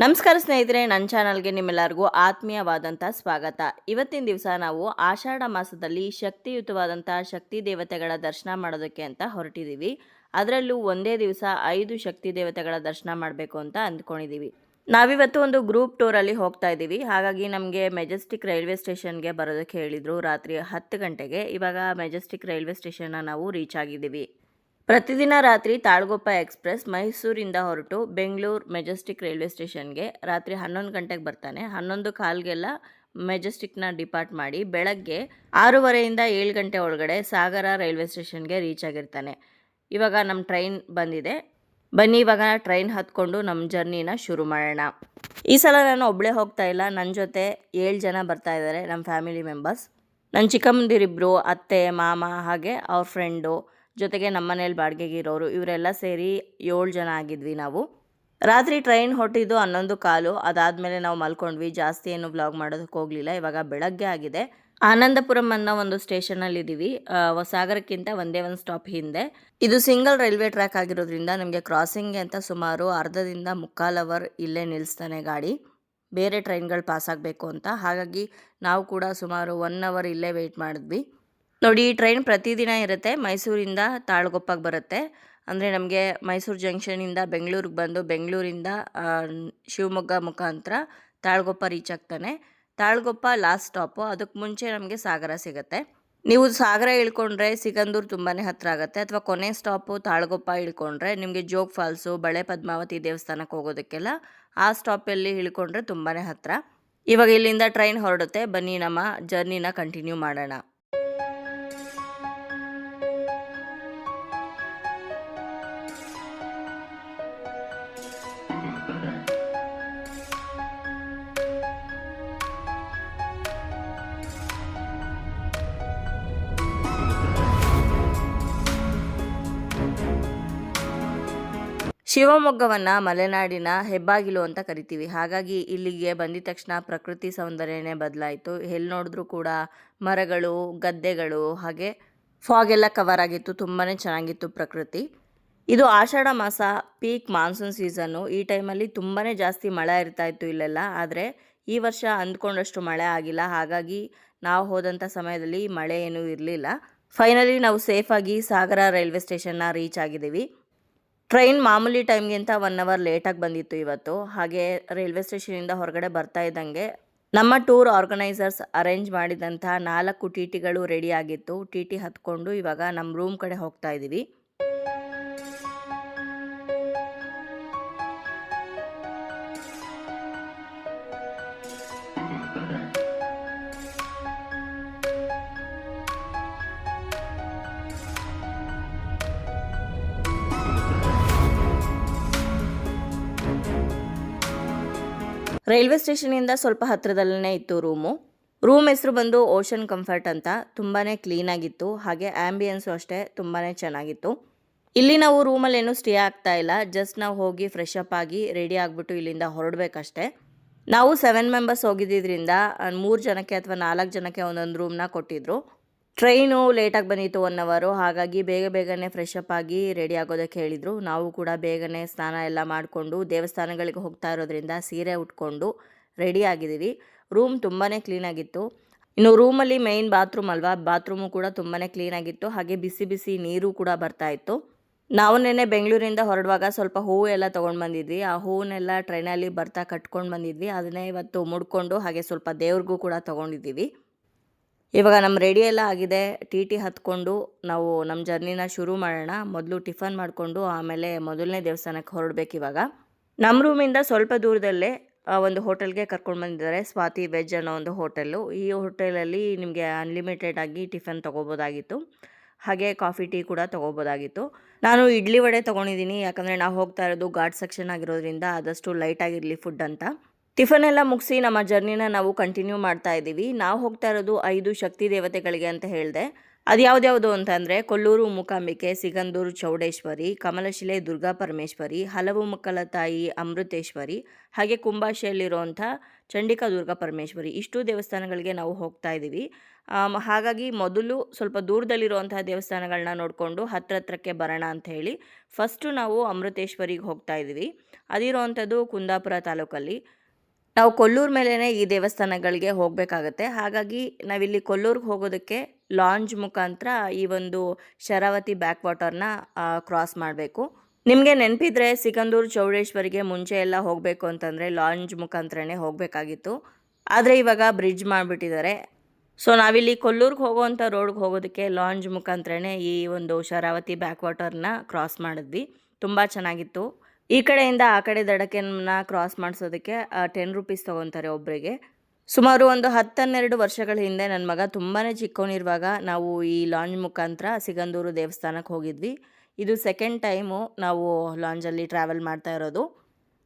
ನಮಸ್ಕಾರ ಸ್ನೇಹಿತರೆ, ನನ್ನ ಚಾನಲ್ಗೆ ನಿಮ್ಮೆಲ್ಲರಿಗೂ ಆತ್ಮೀಯವಾದಂಥ ಸ್ವಾಗತ. ಇವತ್ತಿನ ದಿವಸ ನಾವು ಆಷಾಢ ಮಾಸದಲ್ಲಿ ಶಕ್ತಿಯುತವಾದಂಥ ಶಕ್ತಿ ದೇವತೆಗಳ ದರ್ಶನ ಮಾಡೋದಕ್ಕೆ ಅಂತ ಹೊರಟಿದ್ದೀವಿ. ಅದರಲ್ಲೂ ಒಂದೇ ದಿವಸ 5 ಶಕ್ತಿ ದೇವತೆಗಳ ದರ್ಶನ ಮಾಡಬೇಕು ಅಂತ ಅಂದ್ಕೊಂಡಿದ್ದೀವಿ. ನಾವಿವತ್ತು ಒಂದು ಗ್ರೂಪ್ ಟೂರಲ್ಲಿ ಹೋಗ್ತಾ ಇದ್ದೀವಿ. ಹಾಗಾಗಿ ನಮಗೆ ಮೆಜೆಸ್ಟಿಕ್ ರೈಲ್ವೆ ಸ್ಟೇಷನ್ಗೆ ಬರೋದಕ್ಕೆ ಹೇಳಿದರು ರಾತ್ರಿ 10 ಗಂಟೆಗೆ. ಇವಾಗ ಮೆಜೆಸ್ಟಿಕ್ ರೈಲ್ವೆ ಸ್ಟೇಷನ್ನ ನಾವು ರೀಚ್ ಆಗಿದ್ದೀವಿ. ಪ್ರತಿದಿನ ರಾತ್ರಿ ತಾಳಗೊಪ್ಪ ಎಕ್ಸ್‌ಪ್ರೆಸ್ ಮೈಸೂರಿಂದ ಹೊರಟು ಬೆಂಗಳೂರು ಮೆಜೆಸ್ಟಿಕ್ ರೈಲ್ವೆ ಸ್ಟೇಷನ್ಗೆ ರಾತ್ರಿ 11 ಗಂಟೆಗೆ ಬರ್ತಾನೆ. 11:15ಗೆಲ್ಲ ಮೆಜೆಸ್ಟಿಕ್ನ ಡಿಪಾರ್ಟ್ ಮಾಡಿ ಬೆಳಗ್ಗೆ 6:30ಯಿಂದ 7 ಗಂಟೆ ಒಳಗಡೆ ಸಾಗರ ರೈಲ್ವೆ ಸ್ಟೇಷನ್ಗೆ ರೀಚ್ ಆಗಿರ್ತಾನೆ. ಇವಾಗ ನಮ್ಮ ಟ್ರೈನ್ ಬಂದಿದೆ. ಬನ್ನಿ ಇವಾಗ ಟ್ರೈನ್ ಹತ್ಕೊಂಡು ನಮ್ಮ ಜರ್ನಿನ ಶುರು ಮಾಡೋಣ. ಈ ಸಲ ನಾನು ಒಬ್ಬಳೇ ಹೋಗ್ತಾ ಇಲ್ಲ, ನನ್ನ ಜೊತೆ 7 ಜನ ಬರ್ತಾ ಇದ್ದಾರೆ, ನಮ್ಮ ಫ್ಯಾಮಿಲಿ ಮೆಂಬರ್ಸ್. ನನ್ನ ಚಿಕ್ಕಮ್ಮಂದಿರಿಬ್ಬರು, ಅತ್ತೆ ಮಾಮ ಹಾಗೆ ಅವ್ರ ಫ್ರೆಂಡು, ಜೊತೆಗೆ ನಮ್ಮ ಮನೇಲಿ ಬಾಡಿಗೆಗೆ ಇರೋರು, ಇವರೆಲ್ಲ ಸೇರಿ 7 ಜನ ಆಗಿದ್ವಿ ನಾವು. ರಾತ್ರಿ ಟ್ರೈನ್ ಹೊರಟಿದ್ದು 11:15. ಅದಾದಮೇಲೆ ನಾವು ಮಲ್ಕೊಂಡ್ವಿ. ಜಾಸ್ತಿ ಏನು ವ್ಲಾಗ್ ಮಾಡೋದಕ್ಕೆ ಹೋಗಲಿಲ್ಲ. ಇವಾಗ ಬೆಳಗ್ಗೆ ಆಗಿದೆ. ಆನಂದಪುರಂ ಅನ್ನೋ ಒಂದು ಸ್ಟೇಷನಲ್ಲಿದ್ದೀವಿ. ಸಾಗರಕ್ಕಿಂತ ಒಂದೇ ಒಂದು ಸ್ಟಾಪ್ ಹಿಂದೆ. ಇದು ಸಿಂಗಲ್ ರೈಲ್ವೆ ಟ್ರ್ಯಾಕ್ ಆಗಿರೋದ್ರಿಂದ ನಮಗೆ ಕ್ರಾಸಿಂಗ್ಗೆ ಅಂತ ಸುಮಾರು ಅರ್ಧದಿಂದ ಮುಕ್ಕಾಲು ಅವರ್ ಇಲ್ಲೇ ನಿಲ್ಲಿಸ್ತಾನೆ ಗಾಡಿ, ಬೇರೆ ಟ್ರೈನ್ಗಳು ಪಾಸ್ ಆಗಬೇಕು ಅಂತ. ಹಾಗಾಗಿ ನಾವು ಕೂಡ ಸುಮಾರು 1 ಅವರ್ ಇಲ್ಲೇ ವೆಯ್ಟ್ ಮಾಡಿದ್ವಿ. ನೋಡಿ, ಈ ಟ್ರೈನ್ ಪ್ರತಿದಿನ ಇರುತ್ತೆ. ಮೈಸೂರಿಂದ ತಾಳಗೊಪ್ಪಗೆ ಬರುತ್ತೆ. ಅಂದರೆ ನಮಗೆ ಮೈಸೂರು ಜಂಕ್ಷನಿಂದ ಬೆಂಗಳೂರಿಗೆ ಬಂದು ಬೆಂಗಳೂರಿಂದ ಶಿವಮೊಗ್ಗ ಮುಖಾಂತರ ತಾಳಗೊಪ್ಪ ರೀಚ್ ಆಗ್ತಾನೆ. ತಾಳಗೊಪ್ಪ ಲಾಸ್ಟ್ ಸ್ಟಾಪು. ಅದಕ್ಕೆ ಮುಂಚೆ ನಮಗೆ ಸಾಗರ ಸಿಗುತ್ತೆ. ನೀವು ಸಾಗರ ಇಳ್ಕೊಂಡ್ರೆ ಸಿಗಂದೂರು ತುಂಬಾ ಹತ್ತಿರ ಆಗುತ್ತೆ, ಅಥವಾ ಕೊನೆ ಸ್ಟಾಪು ತಾಳಗೊಪ್ಪ ಇಳ್ಕೊಂಡ್ರೆ ನಿಮಗೆ ಜೋಗ ಫಾಲ್ಸು, ಬಳೆ ಪದ್ಮಾವತಿ ದೇವಸ್ಥಾನಕ್ಕೆ ಹೋಗೋದಕ್ಕೆಲ್ಲ ಆ ಸ್ಟಾಪಲ್ಲಿ ಇಳ್ಕೊಂಡ್ರೆ ತುಂಬಾ ಹತ್ತಿರ. ಇವಾಗ ಇಲ್ಲಿಂದ ಟ್ರೈನ್ ಹೊರಡುತ್ತೆ. ಬನ್ನಿ ನಮ್ಮ ಜರ್ನಿನ ಕಂಟಿನ್ಯೂ ಮಾಡೋಣ. ಶಿವಮೊಗ್ಗವನ್ನು ಮಲೆನಾಡಿನ ಹೆಬ್ಬಾಗಿಲು ಅಂತ ಕರಿತೀವಿ. ಹಾಗಾಗಿ ಇಲ್ಲಿಗೆ ಬಂದಿದ ತಕ್ಷಣ ಪ್ರಕೃತಿ ಸೌಂದರ್ಯನೇ ಬದಲಾಯಿತು. ಎಲ್ಲಿ ನೋಡಿದ್ರೂ ಕೂಡ ಮರಗಳು, ಗದ್ದೆಗಳು, ಹಾಗೆ ಫಾಗ್ ಎಲ್ಲ ಕವರ್ ಆಗಿತ್ತು. ತುಂಬಾ ಚೆನ್ನಾಗಿತ್ತು ಪ್ರಕೃತಿ. ಇದು ಆಷಾಢ ಮಾಸ, ಪೀಕ್ ಮಾನ್ಸೂನ್ ಸೀಸನ್ನು. ಈ ಟೈಮಲ್ಲಿ ತುಂಬಾ ಜಾಸ್ತಿ ಮಳೆ ಇರ್ತಾ ಇತ್ತು ಇಲ್ಲೆಲ್ಲ. ಆದರೆ ಈ ವರ್ಷ ಅಂದ್ಕೊಂಡಷ್ಟು ಮಳೆ ಆಗಿಲ್ಲ. ಹಾಗಾಗಿ ನಾವು ಹೋದಂಥ ಸಮಯದಲ್ಲಿ ಮಳೆ ಏನೂ ಇರಲಿಲ್ಲ. ಫೈನಲಿ ನಾವು ಸೇಫಾಗಿ ಸಾಗರ ರೈಲ್ವೆ ಸ್ಟೇಷನ್ನ ರೀಚ್ ಆಗಿದ್ದೀವಿ. ಟ್ರೈನ್ ಮಾಮೂಲಿ ಟೈಮ್ಗಿಂತ 1 ಅವರ್ ಲೇಟಾಗಿ ಬಂದಿತ್ತು ಇವತ್ತು. ಹಾಗೆ ರೈಲ್ವೆ ಸ್ಟೇಷನಿಂದ ಹೊರಗಡೆ ಬರ್ತಾ ಇದ್ದಂಗೆ ನಮ್ಮ ಟೂರ್ ಆರ್ಗನೈಸರ್ಸ್ ಅರೇಂಜ್ ಮಾಡಿದಂಥ 4 ಟಿ ಟಿಗಳು ರೆಡಿ ಆಗಿತ್ತು. ಟಿ ಟಿ ಹತ್ಕೊಂಡು ಇವಾಗ ನಮ್ಮ ರೂಮ್ ಕಡೆ ಹೋಗ್ತಾ ಇದ್ದೀವಿ. ರೈಲ್ವೆ ಸ್ಟೇಷನಿಂದ ಸ್ವಲ್ಪ ಹತ್ತಿರದಲ್ಲೇ ಇತ್ತು ರೂಮ್ ಹೆಸರು ಬಂದು ಓಷನ್ ಕಂಫರ್ಟ್ ಅಂತ. ತುಂಬಾ ಕ್ಲೀನಾಗಿತ್ತು. ಹಾಗೆ ಆ್ಯಂಬಿಯನ್ಸು ಅಷ್ಟೇ ತುಂಬಾ ಚೆನ್ನಾಗಿತ್ತು. ಇಲ್ಲಿ ನಾವು ರೂಮಲ್ಲೇನು ಸ್ಟೇ ಆಗ್ತಾ ಇಲ್ಲ. ಜಸ್ಟ್ ನಾವು ಹೋಗಿ ಫ್ರೆಶ್ ಅಪ್ ಆಗಿ ರೆಡಿ ಆಗಿಬಿಟ್ಟು ಇಲ್ಲಿಂದ ಹೊರಡಬೇಕಷ್ಟೆ. ನಾವು 7 ಮೆಂಬರ್ಸ್ ಹೋಗಿದ್ದರಿಂದ 3 ಜನಕ್ಕೆ ಅಥವಾ 4 ಜನಕ್ಕೆ ಒಂದೊಂದು ರೂಮ್ನ ಕೊಟ್ಟಿದ್ರು. ಟ್ರೈನು ಲೇಟಾಗಿ ಬಂದಿತ್ತು 1 ಅವರು. ಹಾಗಾಗಿ ಬೇಗನೆ ಫ್ರೆಶ್ ಅಪ್ ಆಗಿ ರೆಡಿ ಆಗೋದಕ್ಕೆ ಹೇಳಿದರು. ನಾವು ಕೂಡ ಬೇಗನೆ ಸ್ನಾನ ಎಲ್ಲ ಮಾಡಿಕೊಂಡು ದೇವಸ್ಥಾನಗಳಿಗೆ ಹೋಗ್ತಾ ಇರೋದ್ರಿಂದ ಸೀರೆ ಉಟ್ಕೊಂಡು ರೆಡಿ ಆಗಿದ್ದೀವಿ. ರೂಮ್ ತುಂಬಾ ಕ್ಲೀನಾಗಿತ್ತು. ಇನ್ನು ರೂಮಲ್ಲಿ ಮೇಯ್ನ್ ಬಾತ್ರೂಮ್ ಅಲ್ವಾ, ಬಾತ್ರೂಮು ಕೂಡ ತುಂಬಾ ಕ್ಲೀನಾಗಿತ್ತು. ಹಾಗೆ ಬಿಸಿ ನೀರು ಕೂಡ ಬರ್ತಾಯಿತ್ತು. ನಾವು ನೆನ್ನೆ ಬೆಂಗಳೂರಿಂದ ಹೊರಡುವಾಗ ಸ್ವಲ್ಪ ಹೂವು ಎಲ್ಲ ತೊಗೊಂಡು ಬಂದಿದ್ವಿ. ಆ ಹೂವನ್ನೆಲ್ಲ ಟ್ರೈನಲ್ಲಿ ಬರ್ತಾ ಕಟ್ಕೊಂಡು ಬಂದಿದ್ವಿ. ಅದನ್ನೇ ಇವತ್ತು ಮುಡ್ಕೊಂಡು ಹಾಗೆ ಸ್ವಲ್ಪ ದೇವ್ರಿಗೂ ಕೂಡ ತೊಗೊಂಡಿದ್ದೀವಿ. ಇವಾಗ ನಮ್ಮ ರೆಡಿ ಎಲ್ಲ ಆಗಿದೆ. ಟಿ ಟಿ ಹತ್ಕೊಂಡು ನಾವು ನಮ್ಮ ಜರ್ನಿನ ಶುರು ಮಾಡೋಣ. ಮೊದಲು ಟಿಫನ್ ಮಾಡಿಕೊಂಡು ಆಮೇಲೆ ಮೊದಲನೇ ದೇವಸ್ಥಾನಕ್ಕೆ ಹೊರಡ್ಬೇಕು. ಇವಾಗ ನಮ್ಮ ರೂಮಿಂದ ಸ್ವಲ್ಪ ದೂರದಲ್ಲೇ ಒಂದು ಹೋಟೆಲ್ಗೆ ಕರ್ಕೊಂಡು ಬಂದಿದ್ದಾರೆ. ಸ್ವಾತಿ ವೆಜ್ ಅನ್ನೋ ಒಂದು ಹೋಟೆಲ್ಲು. ಈ ಹೋಟೆಲಲ್ಲಿ ನಿಮಗೆ ಅನ್ಲಿಮಿಟೆಡ್ ಆಗಿ ಟಿಫನ್ ತೊಗೋಬೋದಾಗಿತ್ತು. ಹಾಗೆ ಕಾಫಿ ಟೀ ಕೂಡ ತೊಗೋಬೋದಾಗಿತ್ತು. ನಾನು ಇಡ್ಲಿ ವಡೆ ತೊಗೊಂಡಿದ್ದೀನಿ, ಯಾಕಂದರೆ ನಾವು ಹೋಗ್ತಾ ಇರೋದು ಘಾಟ್ ಸೆಕ್ಷನ್ ಆಗಿರೋದ್ರಿಂದ ಆದಷ್ಟು ಲೈಟಾಗಿರಲಿ ಫುಡ್ ಅಂತ. ಟಿಫನ್ ಎಲ್ಲ ಮುಗಿಸಿ ನಮ್ಮ ಜರ್ನಿನ ನಾವು ಕಂಟಿನ್ಯೂ ಮಾಡ್ತಾ ಇದ್ದೀವಿ. ನಾವು ಹೋಗ್ತಾ ಇರೋದು 5 ಶಕ್ತಿ ದೇವತೆಗಳಿಗೆ ಅಂತ ಹೇಳಿದೆ. ಅದು ಯಾವ್ದ್ಯಾವುದು ಅಂತಂದರೆ ಕೊಲ್ಲೂರು ಮೂಕಾಂಬಿಕೆ, ಸಿಗಂದೂರು ಚೌಡೇಶ್ವರಿ, ಕಮಲಶಿಲೆ ದುರ್ಗಾ ಪರಮೇಶ್ವರಿ, ಹಲವು ಮಕ್ಕಳ ತಾಯಿ ಅಮೃತೇಶ್ವರಿ, ಹಾಗೆ ಕುಂಬಾಶೆಯಲ್ಲಿರುವಂಥ ಚಂಡಿಕಾ ದುರ್ಗಾ ಪರಮೇಶ್ವರಿ, ಇಷ್ಟು ದೇವಸ್ಥಾನಗಳಿಗೆ ನಾವು ಹೋಗ್ತಾ ಇದ್ದೀವಿ. ಹಾಗಾಗಿ ಮೊದಲು ಸ್ವಲ್ಪ ದೂರದಲ್ಲಿರುವಂತಹ ದೇವಸ್ಥಾನಗಳನ್ನ ನೋಡಿಕೊಂಡು ಹತ್ರಕ್ಕೆ ಬರೋಣ ಅಂತ ಹೇಳಿ ಫಸ್ಟು ನಾವು ಅಮೃತೇಶ್ವರಿಗೆ ಹೋಗ್ತಾ ಇದ್ದೀವಿ. ಅದಿರುವಂಥದ್ದು ಕುಂದಾಪುರ ತಾಲೂಕಲ್ಲಿ. ನಾವು ಕೊಲ್ಲೂರು ಮೇಲೇ ಈ ದೇವಸ್ಥಾನಗಳಿಗೆ ಹೋಗಬೇಕಾಗತ್ತೆ. ಹಾಗಾಗಿ ನಾವಿಲ್ಲಿ ಕೊಲ್ಲೂರಿಗೆ ಹೋಗೋದಕ್ಕೆ ಲಾಂಜ್ ಮುಖಾಂತರ ಈ ಒಂದು ಶರಾವತಿ ಬ್ಯಾಕ್ ವಾಟರ್ನ ಕ್ರಾಸ್ ಮಾಡಬೇಕು. ನಿಮಗೆ ನೆನಪಿದ್ರೆ ಸಿಗಂದೂರು ಚೌಡೇಶ್ವರಿಗೆ ಮುಂಚೆ ಎಲ್ಲ ಹೋಗಬೇಕು ಅಂತಂದರೆ ಲಾಂಜ್ ಮುಖಾಂತರನೇ ಹೋಗಬೇಕಾಗಿತ್ತು. ಆದರೆ ಇವಾಗ ಬ್ರಿಡ್ಜ್ ಮಾಡಿಬಿಟ್ಟಿದ್ದಾರೆ. ಸೊ ನಾವಿಲ್ಲಿ ಕೊಲ್ಲೂರಿಗೆ ಹೋಗೋವಂಥ ರೋಡ್ಗೆ ಹೋಗೋದಕ್ಕೆ ಲಾಂಜ್ ಮುಖಾಂತರನೇ ಈ ಒಂದು ಶರಾವತಿ ಬ್ಯಾಕ್ ವಾಟರ್ನ ಕ್ರಾಸ್ ಮಾಡಿದ್ವಿ. ತುಂಬ ಚೆನ್ನಾಗಿತ್ತು. ಈ ಕಡೆಯಿಂದ ಆ ಕಡೆ ದಡಕೆನ ಕ್ರಾಸ್ ಮಾಡಿಸೋದಕ್ಕೆ 10 ರೂಪೀಸ್ ತೊಗೊತಾರೆ ಒಬ್ಬರಿಗೆ. ಸುಮಾರು ಒಂದು 10-12 ವರ್ಷಗಳ ಹಿಂದೆ ನನ್ನ ಮಗ ತುಂಬಾ ಚಿಕ್ಕವನಿರುವಾಗ ನಾವು ಈ ಲಾಂಜ್ ಮುಖಾಂತರ ಸಿಗಂದೂರು ದೇವಸ್ಥಾನಕ್ಕೆ ಹೋಗಿದ್ವಿ. ಇದು ಸೆಕೆಂಡ್ ಟೈಮು ನಾವು ಲಾಂಜಲ್ಲಿ ಟ್ರಾವೆಲ್ ಮಾಡ್ತಾ ಇರೋದು.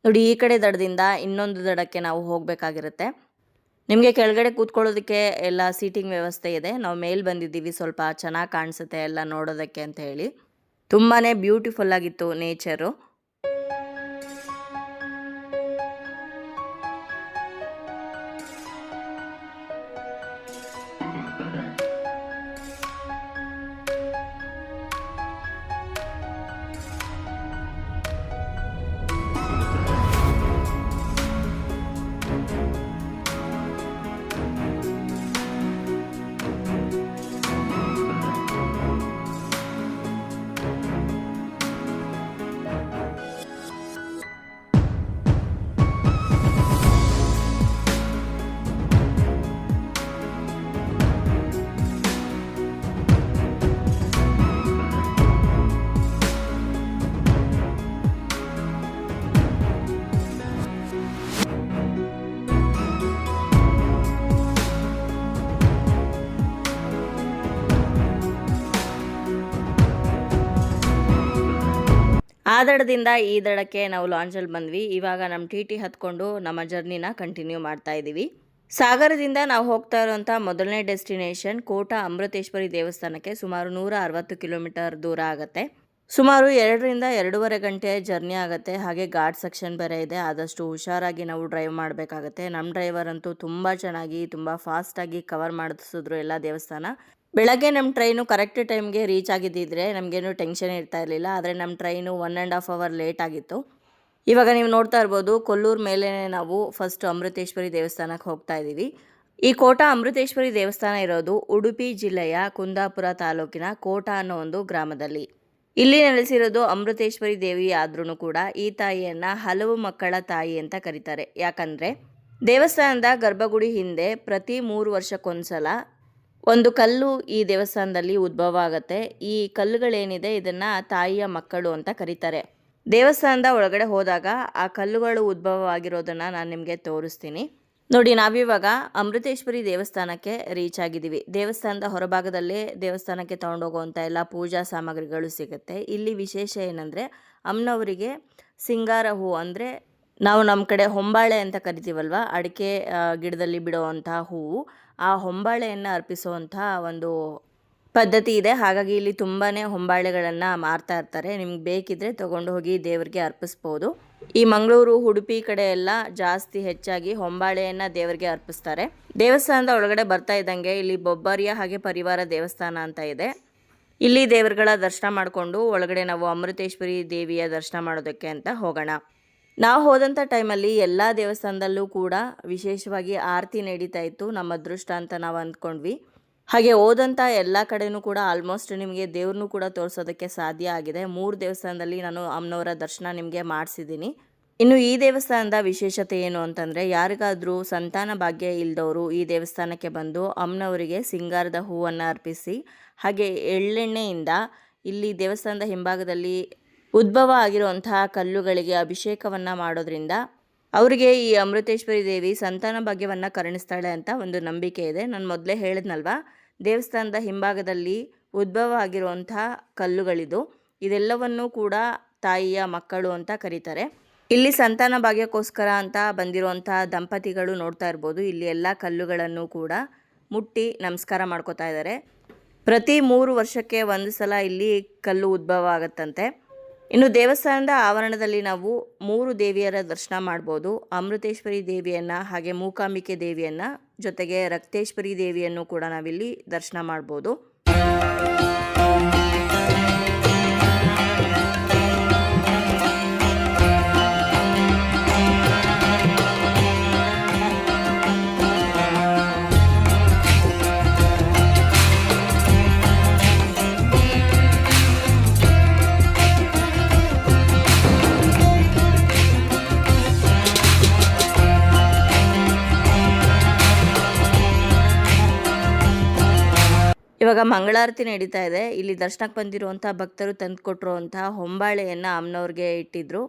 ನೋಡಿ, ಈ ಕಡೆ ದಡದಿಂದ ಇನ್ನೊಂದು ದಡಕ್ಕೆ ನಾವು ಹೋಗಬೇಕಾಗಿರುತ್ತೆ. ನಿಮಗೆ ಕೆಳಗಡೆ ಕೂತ್ಕೊಳ್ಳೋದಕ್ಕೆ ಎಲ್ಲ ಸೀಟಿಂಗ್ ವ್ಯವಸ್ಥೆ ಇದೆ. ನಾವು ಮೇಲೆ ಬಂದಿದ್ದೀವಿ, ಸ್ವಲ್ಪ ಚೆನ್ನಾಗಿ ಕಾಣಿಸುತ್ತೆ ಎಲ್ಲ ನೋಡೋದಕ್ಕೆ ಅಂತ ಹೇಳಿ. ತುಂಬಾ ಬ್ಯೂಟಿಫುಲ್ ಆಗಿತ್ತು ನೇಚರು. ಆ ದಡದಿಂದ ಈ ದಡಕ್ಕೆ ನಾವು ಲಾಂಚಲ್ಲಿ ಬಂದ್ವಿ. ಇವಾಗ ನಮ್ಮ ಟಿ ಹತ್ಕೊಂಡು ನಮ್ಮ ಜರ್ನಿನ ಕಂಟಿನ್ಯೂ ಮಾಡ್ತಾ ಇದ್ದೀವಿ. ಸಾಗರದಿಂದ ನಾವು ಹೋಗ್ತಾ ಇರುವಂಥ ಮೊದಲನೇ ಡೆಸ್ಟಿನೇಷನ್ ಕೋಟ ಅಮೃತೇಶ್ವರಿ ದೇವಸ್ಥಾನಕ್ಕೆ ಸುಮಾರು 160 ಕಿಲೋಮೀಟರ್ ದೂರ ಆಗುತ್ತೆ. ಸುಮಾರು 2ರಿಂದ 2.5 ಗಂಟೆ ಜರ್ನಿ ಆಗುತ್ತೆ. ಹಾಗೆ ಘಾಟ್ ಸೆಕ್ಷನ್ ಬೇರೆ ಇದೆ. ಆದಷ್ಟು ಹುಷಾರಾಗಿ ನಾವು ಡ್ರೈವ್ ಮಾಡಬೇಕಾಗತ್ತೆ. ನಮ್ಮ ಡ್ರೈವರ್ ಅಂತೂ ತುಂಬ ಚೆನ್ನಾಗಿ ತುಂಬ ಫಾಸ್ಟಾಗಿ ಕವರ್ ಮಾಡಿಸಿದ್ರು ಎಲ್ಲ ದೇವಸ್ಥಾನ. ಬೆಳಗ್ಗೆ ನಮ್ಮ ಟ್ರೈನು ಕರೆಕ್ಟ್ ಟೈಮ್ಗೆ ರೀಚ್ ಆಗಿದ್ದಿದ್ರೆ ನಮಗೇನು ಟೆನ್ಷನ್ ಇರ್ತಾ ಇರಲಿಲ್ಲ. ಆದರೆ ನಮ್ಮ ಟ್ರೈನು 1.5 ಅವರ್ ಲೇಟ್ ಆಗಿತ್ತು. ಇವಾಗ ನೀವು ನೋಡ್ತಾ ಇರ್ಬೋದು, ಕೊಲ್ಲೂರು ಮೇಲೆ ನಾವು ಫಸ್ಟ್ ಅಮೃತೇಶ್ವರಿ ದೇವಸ್ಥಾನಕ್ಕೆ ಹೋಗ್ತಾ ಇದ್ದೀವಿ. ಈ ಕೋಟ ಅಮೃತೇಶ್ವರಿ ದೇವಸ್ಥಾನ ಇರೋದು ಉಡುಪಿ ಜಿಲ್ಲೆಯ ಕುಂದಾಪುರ ತಾಲೂಕಿನ ಕೋಟ ಅನ್ನೋ ಒಂದು ಗ್ರಾಮದಲ್ಲಿ. ಇಲ್ಲಿ ನೆಲೆಸಿರೋದು ಅಮೃತೇಶ್ವರಿ ದೇವಿ ಆದ್ರೂ ಕೂಡ ಈ ತಾಯಿಯನ್ನು ಹಲವು ಮಕ್ಕಳ ತಾಯಿ ಅಂತ ಕರೀತಾರೆ. ಯಾಕಂದರೆ ದೇವಸ್ಥಾನದ ಗರ್ಭಗುಡಿ ಹಿಂದೆ ಪ್ರತಿ 3 ವರ್ಷಕ್ಕೊಂದ್ಸಲ ಒಂದು ಕಲ್ಲು ಈ ದೇವಸ್ಥಾನದಲ್ಲಿ ಉದ್ಭವ ಆಗುತ್ತೆ. ಈ ಕಲ್ಲುಗಳೇನಿದೆ ಇದನ್ನು ತಾಯಿಯ ಮಕ್ಕಳು ಅಂತ ಕರೀತಾರೆ. ದೇವಸ್ಥಾನದ ಒಳಗಡೆ ಹೋದಾಗ ಆ ಕಲ್ಲುಗಳು ಉದ್ಭವವಾಗಿರೋದನ್ನು ನಾನು ನಿಮಗೆ ತೋರಿಸ್ತೀನಿ. ನೋಡಿ, ನಾವಿವಾಗ ಅಮೃತೇಶ್ವರಿ ದೇವಸ್ಥಾನಕ್ಕೆ ರೀಚ್ ಆಗಿದ್ದೀವಿ. ದೇವಸ್ಥಾನದ ಹೊರಭಾಗದಲ್ಲೇ ದೇವಸ್ಥಾನಕ್ಕೆ ತೊಗೊಂಡೋಗುವಂಥ ಎಲ್ಲ ಪೂಜಾ ಸಾಮಗ್ರಿಗಳು ಸಿಗುತ್ತೆ. ಇಲ್ಲಿ ವಿಶೇಷ ಏನಂದರೆ ಅಮ್ಮನವರಿಗೆ ಸಿಂಗಾರ ಹೂ, ಅಂದರೆ ನಾವು ನಮ್ಮ ಕಡೆ ಹೊಂಬಾಳೆ ಅಂತ ಕರಿತೀವಲ್ವ, ಅಡಿಕೆ ಗಿಡದಲ್ಲಿ ಬಿಡುವಂಥ ಹೂವು, ಆ ಹೊಂಬಾಳೆಯನ್ನು ಅರ್ಪಿಸುವಂಥ ಒಂದು ಪದ್ಧತಿ ಇದೆ. ಹಾಗಾಗಿ ಇಲ್ಲಿ ತುಂಬಾ ಹೊಂಬಾಳೆಗಳನ್ನು ಮಾರ್ತಾ ಇರ್ತಾರೆ. ನಿಮ್ಗೆ ಬೇಕಿದ್ರೆ ತೊಗೊಂಡು ಹೋಗಿ ದೇವರಿಗೆ ಅರ್ಪಿಸ್ಬೋದು. ಈ ಮಂಗಳೂರು, ಉಡುಪಿ ಕಡೆ ಎಲ್ಲ ಜಾಸ್ತಿ ಹೆಚ್ಚಾಗಿ ಹೊಂಬಾಳೆಯನ್ನು ದೇವರಿಗೆ ಅರ್ಪಿಸ್ತಾರೆ. ದೇವಸ್ಥಾನದ ಒಳಗಡೆ ಬರ್ತಾ ಇದ್ದಂಗೆ ಇಲ್ಲಿ ಬೊಬ್ಬರಿಯ ಹಾಗೆ ಪರಿವಾರ ದೇವಸ್ಥಾನ ಅಂತ ಇದೆ. ಇಲ್ಲಿ ದೇವರುಗಳ ದರ್ಶನ ಮಾಡಿಕೊಂಡು ಒಳಗಡೆ ನಾವು ಅಮೃತೇಶ್ವರಿ ದೇವಿಯ ದರ್ಶನ ಮಾಡೋದಕ್ಕೆ ಅಂತ ಹೋಗೋಣ. ನಾವು ಹೋದಂಥ ಟೈಮಲ್ಲಿ ಎಲ್ಲ ದೇವಸ್ಥಾನದಲ್ಲೂ ಕೂಡ ವಿಶೇಷವಾಗಿ ಆರತಿ ನಡೀತಾ ಇತ್ತು. ನಮ್ಮ ಅದೃಷ್ಟ ಅಂತ ನಾವು ಅಂದ್ಕೊಂಡ್ವಿ. ಹಾಗೆ ಹೋದಂಥ ಎಲ್ಲ ಕಡೆಯೂ ಕೂಡ ಆಲ್ಮೋಸ್ಟ್ ನಿಮಗೆ ದೇವ್ರನ್ನೂ ಕೂಡ ತೋರಿಸೋದಕ್ಕೆ ಸಾಧ್ಯ ಆಗಿದೆ. 3 ದೇವಸ್ಥಾನದಲ್ಲಿ ನಾನು ಅಮ್ಮನವರ ದರ್ಶನ ನಿಮಗೆ ಮಾಡಿಸಿದ್ದೀನಿ. ಇನ್ನು ಈ ದೇವಸ್ಥಾನದ ವಿಶೇಷತೆ ಏನು ಅಂತಂದರೆ, ಯಾರಿಗಾದರೂ ಸಂತಾನ ಭಾಗ್ಯ ಇಲ್ಲದವರು ಈ ದೇವಸ್ಥಾನಕ್ಕೆ ಬಂದು ಅಮ್ಮನವರಿಗೆ ಸಿಂಗಾರದ ಹೂವನ್ನು ಅರ್ಪಿಸಿ ಹಾಗೆ ಎಳ್ಳೆಣ್ಣೆಯಿಂದ ಇಲ್ಲಿ ದೇವಸ್ಥಾನದ ಹಿಂಭಾಗದಲ್ಲಿ ಉದ್ಭವ ಆಗಿರುವಂತಹ ಕಲ್ಲುಗಳಿಗೆ ಅಭಿಷೇಕವನ್ನು ಮಾಡೋದ್ರಿಂದ ಅವರಿಗೆ ಈ ಅಮೃತೇಶ್ವರಿ ದೇವಿ ಸಂತಾನ ಭಾಗ್ಯವನ್ನು ಕರುಣಿಸ್ತಾಳೆ ಅಂತ ಒಂದು ನಂಬಿಕೆ ಇದೆ. ನಾನು ಮೊದಲೇ ಹೇಳಿದ್ನಲ್ವ, ದೇವಸ್ಥಾನದ ಹಿಂಭಾಗದಲ್ಲಿ ಉದ್ಭವ ಆಗಿರುವಂಥ ಕಲ್ಲುಗಳಿದು. ಇದೆಲ್ಲವನ್ನೂ ಕೂಡ ತಾಯಿಯ ಮಕ್ಕಳು ಅಂತ ಕರೀತಾರೆ. ಇಲ್ಲಿ ಸಂತಾನ ಭಾಗ್ಯಕ್ಕೋಸ್ಕರ ಅಂತ ಬಂದಿರುವಂಥ ದಂಪತಿಗಳು ನೋಡ್ತಾ ಇರ್ಬೋದು. ಇಲ್ಲಿ ಎಲ್ಲ ಕಲ್ಲುಗಳನ್ನು ಕೂಡ ಮುಟ್ಟಿ ನಮಸ್ಕಾರ ಮಾಡ್ಕೋತಾ ಇದ್ದಾರೆ. ಪ್ರತಿ 3 ವರ್ಷಕ್ಕೆ ಒಂದು ಸಲ ಇಲ್ಲಿ ಕಲ್ಲು ಉದ್ಭವ ಆಗುತ್ತಂತೆ. ಇನ್ನು ದೇವಸ್ಥಾನದ ಆವರಣದಲ್ಲಿ ನಾವು 3 ದೇವಿಯರ ದರ್ಶನ ಮಾಡ್ಬೋದು. ಅಮೃತೇಶ್ವರಿ ದೇವಿಯನ್ನು, ಹಾಗೆ ಮೂಕಾಂಬಿಕೆ ದೇವಿಯನ್ನು, ಜೊತೆಗೆ ರಕ್ತೇಶ್ವರಿ ದೇವಿಯನ್ನು ಕೂಡ ನಾವಿಲ್ಲಿ ದರ್ಶನ ಮಾಡ್ಬೋದು. ಇವಾಗ ಮಂಗಳಾರತಿ ನಡೀತಾ ಇದೆ. ಇಲ್ಲಿ ದರ್ಶನಕ್ಕೆ ಬಂದಿರುವಂಥ ಭಕ್ತರು ತಂದು ಕೊಟ್ಟಿರುವಂಥ ಹೊಂಬಾಳೆಯನ್ನು ಅಮ್ಮನವ್ರಿಗೆ ಇಟ್ಟಿದ್ರು.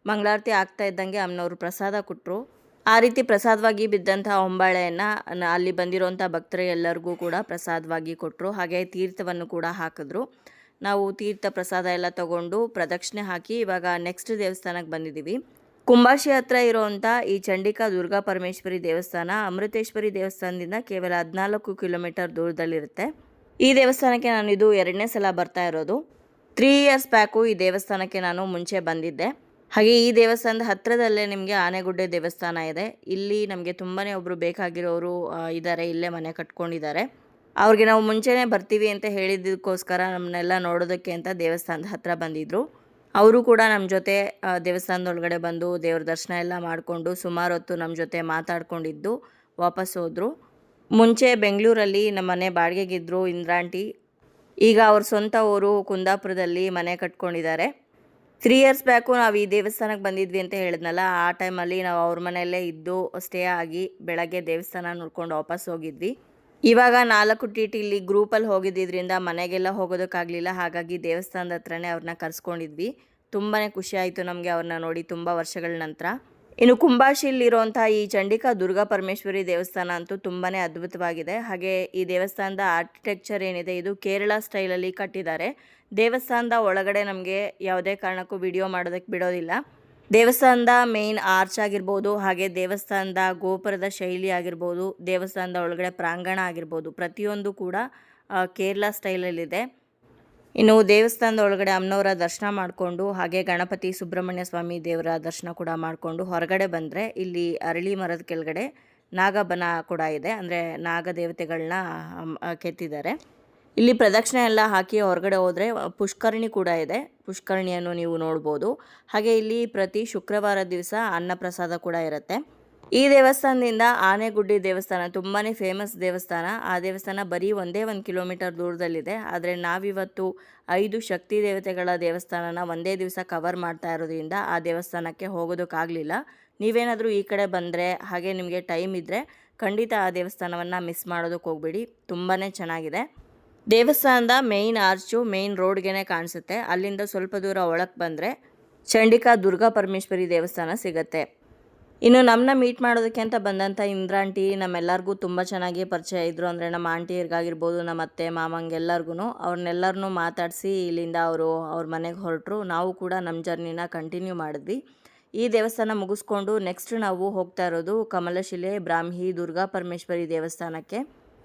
ಮಂಗಳಾರತಿ ಆಗ್ತಾ ಇದ್ದಂಗೆ ಅಮ್ಮನವರು ಪ್ರಸಾದ ಕೊಟ್ಟರು. ಆ ರೀತಿ ಪ್ರಸಾದವಾಗಿ ಬಿದ್ದಂಥ ಹೊಂಬಾಳೆಯನ್ನು ಅಲ್ಲಿ ಬಂದಿರುವಂಥ ಭಕ್ತರು ಎಲ್ಲರಿಗೂ ಕೂಡ ಪ್ರಸಾದವಾಗಿ ಕೊಟ್ಟರು. ಹಾಗೆ ತೀರ್ಥವನ್ನು ಕೂಡ ಹಾಕಿದ್ರು. ನಾವು ತೀರ್ಥ ಪ್ರಸಾದ ಎಲ್ಲ ತಗೊಂಡು ಪ್ರದಕ್ಷಿಣೆ ಹಾಕಿ ಇವಾಗ ನೆಕ್ಸ್ಟ್ ದೇವಸ್ಥಾನಕ್ಕೆ ಬಂದಿದ್ದೀವಿ. ಕುಂಬಾಶಿ ಹತ್ರ ಇರುವಂಥ ಈ ಚಂಡಿಕಾ ದುರ್ಗಾ ಪರಮೇಶ್ವರಿ ದೇವಸ್ಥಾನ ಅಮೃತೇಶ್ವರಿ ದೇವಸ್ಥಾನದಿಂದ ಕೇವಲ 14 ಕಿಲೋಮೀಟರ್ ದೂರದಲ್ಲಿರುತ್ತೆ. ಈ ದೇವಸ್ಥಾನಕ್ಕೆ ನಾನು ಇದು 2ನೇ ಸಲ ಬರ್ತಾ ಇರೋದು. 3 ಇಯರ್ಸ್ ಬ್ಯಾಕು ಈ ದೇವಸ್ಥಾನಕ್ಕೆ ನಾನು ಮುಂಚೆ ಬಂದಿದ್ದೆ. ಹಾಗೆ ಈ ದೇವಸ್ಥಾನದ ಹತ್ತಿರದಲ್ಲೇ ನಿಮಗೆ ಆನೆಗುಡ್ಡೆ ದೇವಸ್ಥಾನ ಇದೆ. ಇಲ್ಲಿ ನಮಗೆ ತುಂಬಾ ಒಬ್ಬರು ಬೇಕಾಗಿರೋರು ಇದ್ದಾರೆ, ಇಲ್ಲೇ ಮನೆ ಕಟ್ಕೊಂಡಿದ್ದಾರೆ. ಅವ್ರಿಗೆ ನಾವು ಮುಂಚೆನೇ ಬರ್ತೀವಿ ಅಂತ ಹೇಳಿದ್ದಕ್ಕೋಸ್ಕರ ನಮ್ಮನ್ನೆಲ್ಲ ನೋಡೋದಕ್ಕೆ ಅಂತ ದೇವಸ್ಥಾನದ ಹತ್ರ ಬಂದಿದ್ದರು. ಅವರು ಕೂಡ ನಮ್ಮ ಜೊತೆ ದೇವಸ್ಥಾನದೊಳಗಡೆ ಬಂದು ದೇವ್ರ ದರ್ಶನ ಎಲ್ಲ ಮಾಡಿಕೊಂಡು ಸುಮಾರು ಹೊತ್ತು ನಮ್ಮ ಜೊತೆ ಮಾತಾಡ್ಕೊಂಡಿದ್ದು ವಾಪಸ್ ಹೋದರು. ಮುಂಚೆ ಬೆಂಗಳೂರಲ್ಲಿ ನಮ್ಮ ಮನೆ ಬಾಡಿಗೆಗಿದ್ದರು ಇಂದ್ರಾಂಟಿ. ಈಗ ಅವ್ರ ಸ್ವಂತ ಊರು ಕುಂದಾಪುರದಲ್ಲಿ ಮನೆ ಕಟ್ಕೊಂಡಿದ್ದಾರೆ. 3 ಇಯರ್ಸ್ ಬ್ಯಾಕು ನಾವು ಈ ದೇವಸ್ಥಾನಕ್ಕೆ ಬಂದಿದ್ವಿ ಅಂತ ಹೇಳಿದ್ನಲ್ಲ, ಆ ಟೈಮಲ್ಲಿ ನಾವು ಅವ್ರ ಮನೆಯಲ್ಲೇ ಇದ್ದು ಸ್ಟೇ ಆಗಿ ಬೆಳಗ್ಗೆ ದೇವಸ್ಥಾನ ನೋಡ್ಕೊಂಡು ವಾಪಸ್ ಹೋಗಿದ್ವಿ. ಇವಾಗ 4 TT ಇಲ್ಲಿ ಗ್ರೂಪಲ್ಲಿ ಹೋಗಿದ್ದರಿಂದ ಮನೆಗೆಲ್ಲ ಹೋಗೋದಕ್ಕಾಗಲಿಲ್ಲ. ಹಾಗಾಗಿ ದೇವಸ್ಥಾನದ ಹತ್ರನೇ ಅವ್ರನ್ನ ಕರೆಸ್ಕೊಂಡಿದ್ವಿ. ತುಂಬಾ ಖುಷಿ ಆಯಿತು ನಮಗೆ ಅವ್ರನ್ನ ನೋಡಿ ತುಂಬ ವರ್ಷಗಳ ನಂತರ. ಇನ್ನು ಕುಂಬಾಶಿಲಿರುವಂಥ ಈ ಚಂಡಿಕಾ ದುರ್ಗಾ ಪರಮೇಶ್ವರಿ ದೇವಸ್ಥಾನ ಅಂತೂ ತುಂಬಾ ಅದ್ಭುತವಾಗಿದೆ. ಹಾಗೆ ಈ ದೇವಸ್ಥಾನದ ಆರ್ಕಿಟೆಕ್ಚರ್ ಏನಿದೆ ಇದು ಕೇರಳ ಸ್ಟೈಲಲ್ಲಿ ಕಟ್ಟಿದ್ದಾರೆ. ದೇವಸ್ಥಾನದ ಒಳಗಡೆ ನಮಗೆ ಯಾವುದೇ ಕಾರಣಕ್ಕೂ ವಿಡಿಯೋ ಮಾಡೋದಕ್ಕೆ ಬಿಡೋದಿಲ್ಲ. ದೇವಸ್ಥಾನದ ಮೇನ್ ಆರ್ಚ್ ಆಗಿರ್ಬೋದು, ಹಾಗೆ ದೇವಸ್ಥಾನದ ಗೋಪುರದ ಶೈಲಿ ಆಗಿರ್ಬೋದು, ದೇವಸ್ಥಾನದ ಒಳಗಡೆ ಪ್ರಾಂಗಣ ಆಗಿರ್ಬೋದು, ಪ್ರತಿಯೊಂದು ಕೂಡ ಕೇರಳ ಸ್ಟೈಲಲ್ಲಿದೆ. ಇನ್ನು ದೇವಸ್ಥಾನದ ಒಳಗಡೆ ಅಮ್ಮನವರ ದರ್ಶನ ಮಾಡಿಕೊಂಡು ಹಾಗೆ ಗಣಪತಿ ಸುಬ್ರಹ್ಮಣ್ಯ ಸ್ವಾಮಿ ದೇವರ ದರ್ಶನ ಕೂಡ ಮಾಡಿಕೊಂಡು ಹೊರಗಡೆ ಬಂದರೆ ಇಲ್ಲಿ ಅರಳಿ ಮರದ ಕೆಳಗಡೆ ನಾಗಬನ ಕೂಡ ಇದೆ. ಅಂದರೆ ನಾಗದೇವತೆಗಳನ್ನ ಕೆತ್ತಿದ್ದಾರೆ. ಇಲ್ಲಿ ಪ್ರದಕ್ಷಿಣೆ ಎಲ್ಲ ಹಾಕಿ ಹೊರಗಡೆ ಹೋದರೆ ಪುಷ್ಕರಣಿ ಕೂಡ ಇದೆ. ಪುಷ್ಕರಣಿಯನ್ನು ನೀವು ನೋಡ್ಬೋದು. ಹಾಗೆ ಇಲ್ಲಿ ಪ್ರತಿ ಶುಕ್ರವಾರ ದಿವಸ ಅನ್ನಪ್ರಸಾದ ಕೂಡ ಇರುತ್ತೆ. ಈ ದೇವಸ್ಥಾನದಿಂದ ಆನೆಗುಡ್ಡೆ ದೇವಸ್ಥಾನ ತುಂಬಾ ಫೇಮಸ್ ದೇವಸ್ಥಾನ. ಆ ದೇವಸ್ಥಾನ ಬರೀ 1 ಕಿಲೋಮೀಟರ್ ದೂರದಲ್ಲಿದೆ. ಆದರೆ ನಾವಿವತ್ತು 5 ಶಕ್ತಿ ದೇವತೆಗಳ ದೇವಸ್ಥಾನನ ಒಂದೇ ದಿವಸ ಕವರ್ ಮಾಡ್ತಾ ಇರೋದ್ರಿಂದ ಆ ದೇವಸ್ಥಾನಕ್ಕೆ ಹೋಗೋದಕ್ಕಾಗಲಿಲ್ಲ. ನೀವೇನಾದರೂ ಈ ಕಡೆ ಬಂದರೆ ಹಾಗೆ ನಿಮಗೆ ಟೈಮ್ ಇದ್ದರೆ ಖಂಡಿತ ಆ ದೇವಸ್ಥಾನವನ್ನು ಮಿಸ್ ಮಾಡೋದಕ್ಕೆ ಹೋಗ್ಬೇಡಿ. ತುಂಬಾ ಚೆನ್ನಾಗಿದೆ. ದೇವಸ್ಥಾನದ ಮೇಯ್ನ್ ಆರ್ಚು ಮೇಯ್ನ್ ರೋಡ್ಗೆ ಕಾಣಿಸುತ್ತೆ. ಅಲ್ಲಿಂದ ಸ್ವಲ್ಪ ದೂರ ಒಳಕ್ಕೆ ಬಂದರೆ ಚಂಡಿಕಾ ದುರ್ಗಾ ಪರಮೇಶ್ವರಿ ದೇವಸ್ಥಾನ ಸಿಗುತ್ತೆ. ಇನ್ನು ನಮ್ಮನ್ನ ಮೀಟ್ ಮಾಡೋದಕ್ಕೆ ಅಂತ ಬಂದಂಥ ಇಂದ್ರಾಂಟಿ ನಮ್ಮೆಲ್ಲರಿಗೂ ತುಂಬ ಚೆನ್ನಾಗಿ ಪರಿಚಯ ಇದ್ದರು. ಅಂದರೆ ನಮ್ಮ ಆಂಟಿಯರ್ಗಾಗಿರ್ಬೋದು, ನಮ್ಮ ಅತ್ತೆ ಮಾಮಂಗೆಲ್ಲರಿಗೂ ಅವ್ರನ್ನೆಲ್ಲರನ್ನೂ ಮಾತಾಡಿಸಿ ಇಲ್ಲಿಂದ ಅವ್ರ ಮನೆಗೆ ಹೊರಟರು. ನಾವು ಕೂಡ ನಮ್ಮ ಜರ್ನಿನ ಕಂಟಿನ್ಯೂ ಮಾಡಿದ್ವಿ. ಈ ದೇವಸ್ಥಾನ ಮುಗಿಸ್ಕೊಂಡು ನೆಕ್ಸ್ಟ್ ನಾವು ಹೋಗ್ತಾ ಇರೋದು ಕಮಲಶಿಲೆ ಬ್ರಾಹ್ಮಿ ದುರ್ಗಾ ಪರಮೇಶ್ವರಿ ದೇವಸ್ಥಾನಕ್ಕೆ.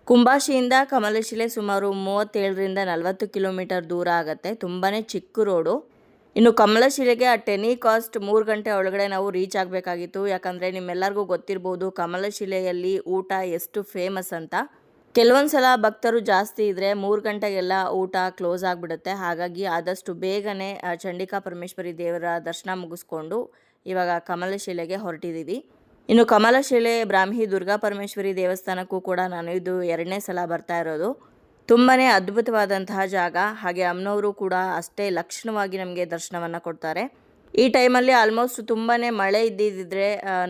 ಕುಂಬಾಶಿಯಿಂದ ಕಮಲಶಿಲೆ ಸುಮಾರು 37ರಿಂದ 40 ಕಿಲೋಮೀಟರ್ ದೂರ ಆಗುತ್ತೆ. ತುಂಬಾ ಚಿಕ್ಕ ರೋಡು. ಇನ್ನು ಕಮಲಶಿಲೆಗೆ ಆ ಟೆನಿ ಕಾಸ್ಟ್ 3 ಗಂಟೆ ಒಳಗಡೆ ನಾವು ರೀಚ್ ಆಗಬೇಕಾಗಿತ್ತು. ಯಾಕಂದರೆ ನಿಮ್ಮೆಲ್ಲರಿಗೂ ಗೊತ್ತಿರ್ಬೋದು ಕಮಲಶಿಲೆಯಲ್ಲಿ ಊಟ ಎಷ್ಟು ಫೇಮಸ್ ಅಂತ. ಕೆಲವೊಂದು ಸಲ ಭಕ್ತರು ಜಾಸ್ತಿ ಇದ್ದರೆ 3 ಗಂಟೆಗೆಲ್ಲ ಊಟ ಕ್ಲೋಸ್ ಆಗಿಬಿಡುತ್ತೆ. ಹಾಗಾಗಿ ಆದಷ್ಟು ಬೇಗನೆ ಚಂಡಿಕಾ ಪರಮೇಶ್ವರಿ ದೇವರ ದರ್ಶನ ಮುಗಿಸ್ಕೊಂಡು ಇವಾಗ ಕಮಲಶಿಲೆಗೆ ಹೊರಟಿದ್ದೀವಿ. ಇನ್ನು ಕಮಲಶಿಲೆ ಬ್ರಾಹ್ಮಿ ದುರ್ಗಾ ಪರಮೇಶ್ವರಿ ದೇವಸ್ಥಾನಕ್ಕೂ ಕೂಡ ನಾನು ಇದು 2ನೇ ಸಲ ಬರ್ತಾ ಇರೋದು. ತುಂಬಾ ಅದ್ಭುತವಾದಂತಹ ಜಾಗ. ಹಾಗೆ ಅಮ್ಮನವರು ಕೂಡ ಅಷ್ಟೇ ಲಕ್ಷಣವಾಗಿ ನಮಗೆ ದರ್ಶನವನ್ನು ಕೊಡ್ತಾರೆ. ಈ ಟೈಮಲ್ಲಿ ಆಲ್ಮೋಸ್ಟ್ ತುಂಬಾ ಮಳೆ ಇದ್ದಿದ್ದರೆ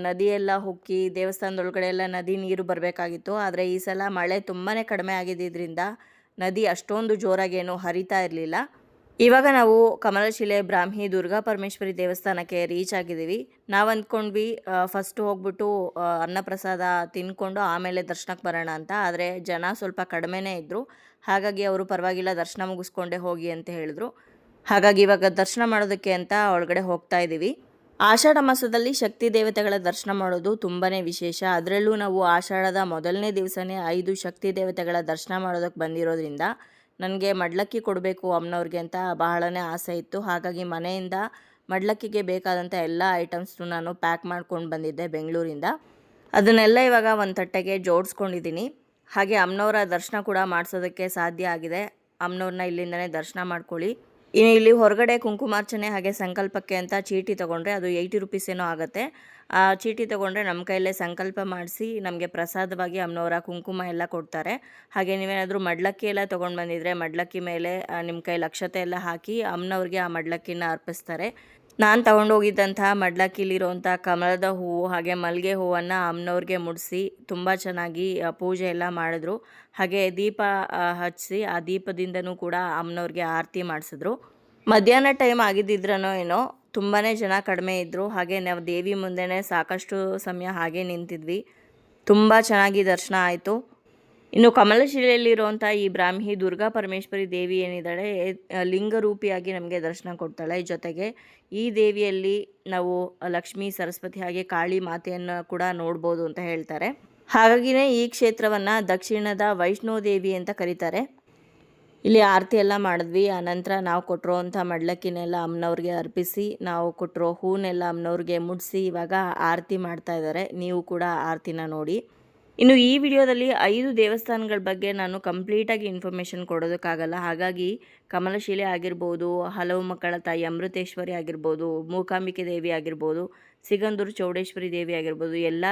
ನದಿಯೆಲ್ಲ ಹುಕ್ಕಿ ದೇವಸ್ಥಾನದೊಳಗಡೆ ಎಲ್ಲ ನದಿ ನೀರು ಬರಬೇಕಾಗಿತ್ತು. ಆದರೆ ಈ ಸಲ ಮಳೆ ತುಂಬಾ ಕಡಿಮೆ ಆಗಿದ್ದರಿಂದ ನದಿ ಅಷ್ಟೊಂದು ಜೋರಾಗೇನು ಹರಿತಾ ಇರಲಿಲ್ಲ. ಇವಾಗ ನಾವು ಕಮಲಶಿಲೆ ಬ್ರಾಹ್ಮಿ ದುರ್ಗಾ ಪರಮೇಶ್ವರಿ ದೇವಸ್ಥಾನಕ್ಕೆ ರೀಚ್ ಆಗಿದ್ದೀವಿ. ನಾವು ಅಂದ್ಕೊಂಡ್ವಿ ಫಸ್ಟ್ ಹೋಗ್ಬಿಟ್ಟು ಅನ್ನಪ್ರಸಾದ ತಿನ್ಕೊಂಡು ಆಮೇಲೆ ದರ್ಶನಕ್ಕೆ ಬರೋಣ ಅಂತ. ಆದರೆ ಜನ ಸ್ವಲ್ಪ ಕಡಿಮೆನೇ ಇದ್ದರು. ಹಾಗಾಗಿ ಅವರು ಪರವಾಗಿಲ್ಲ ದರ್ಶನ ಮುಗಿಸ್ಕೊಂಡೇ ಹೋಗಿ ಅಂತ ಹೇಳಿದ್ರು. ಹಾಗಾಗಿ ಇವಾಗ ದರ್ಶನ ಮಾಡೋದಕ್ಕೆ ಅಂತ ಒಳಗಡೆ ಹೋಗ್ತಾ ಇದ್ದೀವಿ. ಆಷಾಢ ಮಾಸದಲ್ಲಿ ಶಕ್ತಿ ದೇವತೆಗಳ ದರ್ಶನ ಮಾಡೋದು ತುಂಬಾ ವಿಶೇಷ. ಅದರಲ್ಲೂ ನಾವು ಆಷಾಢದ ಮೊದಲನೇ ದಿವಸನೇ 5 ಶಕ್ತಿ ದೇವತೆಗಳ ದರ್ಶನ ಮಾಡೋದಕ್ಕೆ ಬಂದಿರೋದ್ರಿಂದ ನನಗೆ ಮಡ್ಲಕ್ಕಿ ಕೊಡಬೇಕು ಅಮ್ಮನವ್ರಿಗೆ ಅಂತ ಬಹಳನೇ ಆಸೆ ಇತ್ತು. ಹಾಗಾಗಿ ಮನೆಯಿಂದ ಮಡ್ಲಕ್ಕಿಗೆ ಬೇಕಾದಂಥ ಎಲ್ಲ ಐಟಮ್ಸ್ನು ನಾನು ಪ್ಯಾಕ್ ಮಾಡ್ಕೊಂಡು ಬಂದಿದ್ದೆ ಬೆಂಗಳೂರಿಂದ. ಅದನ್ನೆಲ್ಲ ಇವಾಗ ಒಂದು ತಟ್ಟೆಗೆ ಜೋಡಿಸ್ಕೊಂಡಿದ್ದೀನಿ. ಹಾಗೆ ಅಮ್ಮನವರ ದರ್ಶನ ಕೂಡ ಮಾಡಿಸೋದಕ್ಕೆ ಸಾಧ್ಯ ಆಗಿದೆ. ಅಮ್ಮನವ್ರನ್ನ ಇಲ್ಲಿಂದನೇ ದರ್ಶನ ಮಾಡ್ಕೊಳ್ಳಿ. ಇನ್ನು ಇಲ್ಲಿ ಹೊರಗಡೆ ಕುಂಕುಮಾರ್ಚನೆ ಹಾಗೆ ಸಂಕಲ್ಪಕ್ಕೆ ಅಂತ ಚೀಟಿ ತೊಗೊಂಡ್ರೆ ಅದು 80 ರುಪೀಸ್ ಏನೋ ಆಗುತ್ತೆ. ಆ ಚೀಟಿ ತೊಗೊಂಡ್ರೆ ನಮ್ಮ ಕೈಯಲ್ಲೇ ಸಂಕಲ್ಪ ಮಾಡಿಸಿ ನಮಗೆ ಪ್ರಸಾದವಾಗಿ ಅಮ್ಮನವರ ಕುಂಕುಮ ಎಲ್ಲ ಕೊಡ್ತಾರೆ. ಹಾಗೆ ನೀವೇನಾದರೂ ಮಡ್ಲಕ್ಕಿ ಎಲ್ಲ ತೊಗೊಂಡು ಬಂದಿದ್ರೆ ಮಡ್ಲಕ್ಕಿ ಮೇಲೆ ನಿಮ್ಮ ಕೈಲಿ ಅಕ್ಷತೆ ಎಲ್ಲ ಹಾಕಿ ಅಮ್ಮನವ್ರಿಗೆ ಆ ಮಡ್ಲಕ್ಕಿನ ಅರ್ಪಿಸ್ತಾರೆ. ನಾನು ತೊಗೊಂಡೋಗಿದ್ದಂತಹ ಮಡ್ಲಕ್ಕಿಲಿರುವಂಥ ಕಮಲದ ಹೂವು ಹಾಗೆ ಮಲ್ಲಿಗೆ ಹೂವನ್ನು ಅಮ್ಮನವ್ರಿಗೆ ಮುಡಿಸಿ ತುಂಬ ಚೆನ್ನಾಗಿ ಪೂಜೆ ಎಲ್ಲ ಮಾಡಿದ್ರು. ಹಾಗೆ ದೀಪ ಹಚ್ಚಿಸಿ ಆ ದೀಪದಿಂದನೂ ಕೂಡ ಅಮ್ಮನವ್ರಿಗೆ ಆರತಿ ಮಾಡಿಸಿದ್ರು. ಮಧ್ಯಾಹ್ನ ಟೈಮ್ ಆಗಿದ್ದಿದ್ರನೋ ಏನೋ ತುಂಬಾ ಜನ ಕಡಿಮೆ ಇದ್ದರು. ಹಾಗೆ ನಾವು ದೇವಿ ಮುಂದೆನೇ ಸಾಕಷ್ಟು ಸಮಯ ಹಾಗೆ ನಿಂತಿದ್ವಿ. ತುಂಬ ಚೆನ್ನಾಗಿ ದರ್ಶನ ಆಯಿತು. ಇನ್ನು ಕಮಲಶಿಲೆಯಲ್ಲಿರುವಂಥ ಈ ಬ್ರಾಹ್ಮಿ ದುರ್ಗಾ ಪರಮೇಶ್ವರಿ ದೇವಿ ಏನಿದ್ದಾಳೆ ಲಿಂಗರೂಪಿಯಾಗಿ ನಮಗೆ ದರ್ಶನ ಕೊಡ್ತಾಳೆ. ಜೊತೆಗೆ ಈ ದೇವಿಯಲ್ಲಿ ನಾವು ಲಕ್ಷ್ಮೀ ಸರಸ್ವತಿ ಹಾಗೆ ಕಾಳಿ ಮಾತೆಯನ್ನು ಕೂಡ ನೋಡ್ಬೋದು ಅಂತ ಹೇಳ್ತಾರೆ. ಹಾಗಾಗಿನೇ ಈ ಕ್ಷೇತ್ರವನ್ನು ದಕ್ಷಿಣದ ವೈಷ್ಣೋ ದೇವಿ ಅಂತ ಕರೀತಾರೆ. ಇಲ್ಲಿ ಆರತಿ ಎಲ್ಲ ಮಾಡಿದ್ವಿ. ಆನಂತರ ನಾವು ಕೊಟ್ಟಿರೋವಂಥ ಮಡ್ಲಕ್ಕಿನೆಲ್ಲ ಅಮ್ಮನವ್ರಿಗೆ ಅರ್ಪಿಸಿ ನಾವು ಕೊಟ್ಟಿರೋ ಹೂನೆಲ್ಲ ಅಮ್ಮನವ್ರಿಗೆ ಮುಡಿಸಿ ಇವಾಗ ಆರತಿ ಮಾಡ್ತಾ ಇದ್ದಾರೆ. ನೀವು ಕೂಡ ಆರತಿನ ನೋಡಿ. ಇನ್ನು ಈ ವಿಡಿಯೋದಲ್ಲಿ 5 ದೇವಸ್ಥಾನಗಳ ಬಗ್ಗೆ ನಾನು ಕಂಪ್ಲೀಟಾಗಿ ಇನ್ಫಾರ್ಮೇಷನ್ ಕೊಡೋದಕ್ಕಾಗಲ್ಲ. ಹಾಗಾಗಿ ಕಮಲಶಿಲೆ ಆಗಿರ್ಬೋದು, ಹಲವು ಮಕ್ಕಳ ತಾಯಿ ಅಮೃತೇಶ್ವರಿ ಆಗಿರ್ಬೋದು, ಮೂಕಾಂಬಿಕೆ ದೇವಿ ಆಗಿರ್ಬೋದು, ಸಿಗಂದೂರು ಚೌಡೇಶ್ವರಿ ದೇವಿ ಆಗಿರ್ಬೋದು, ಎಲ್ಲ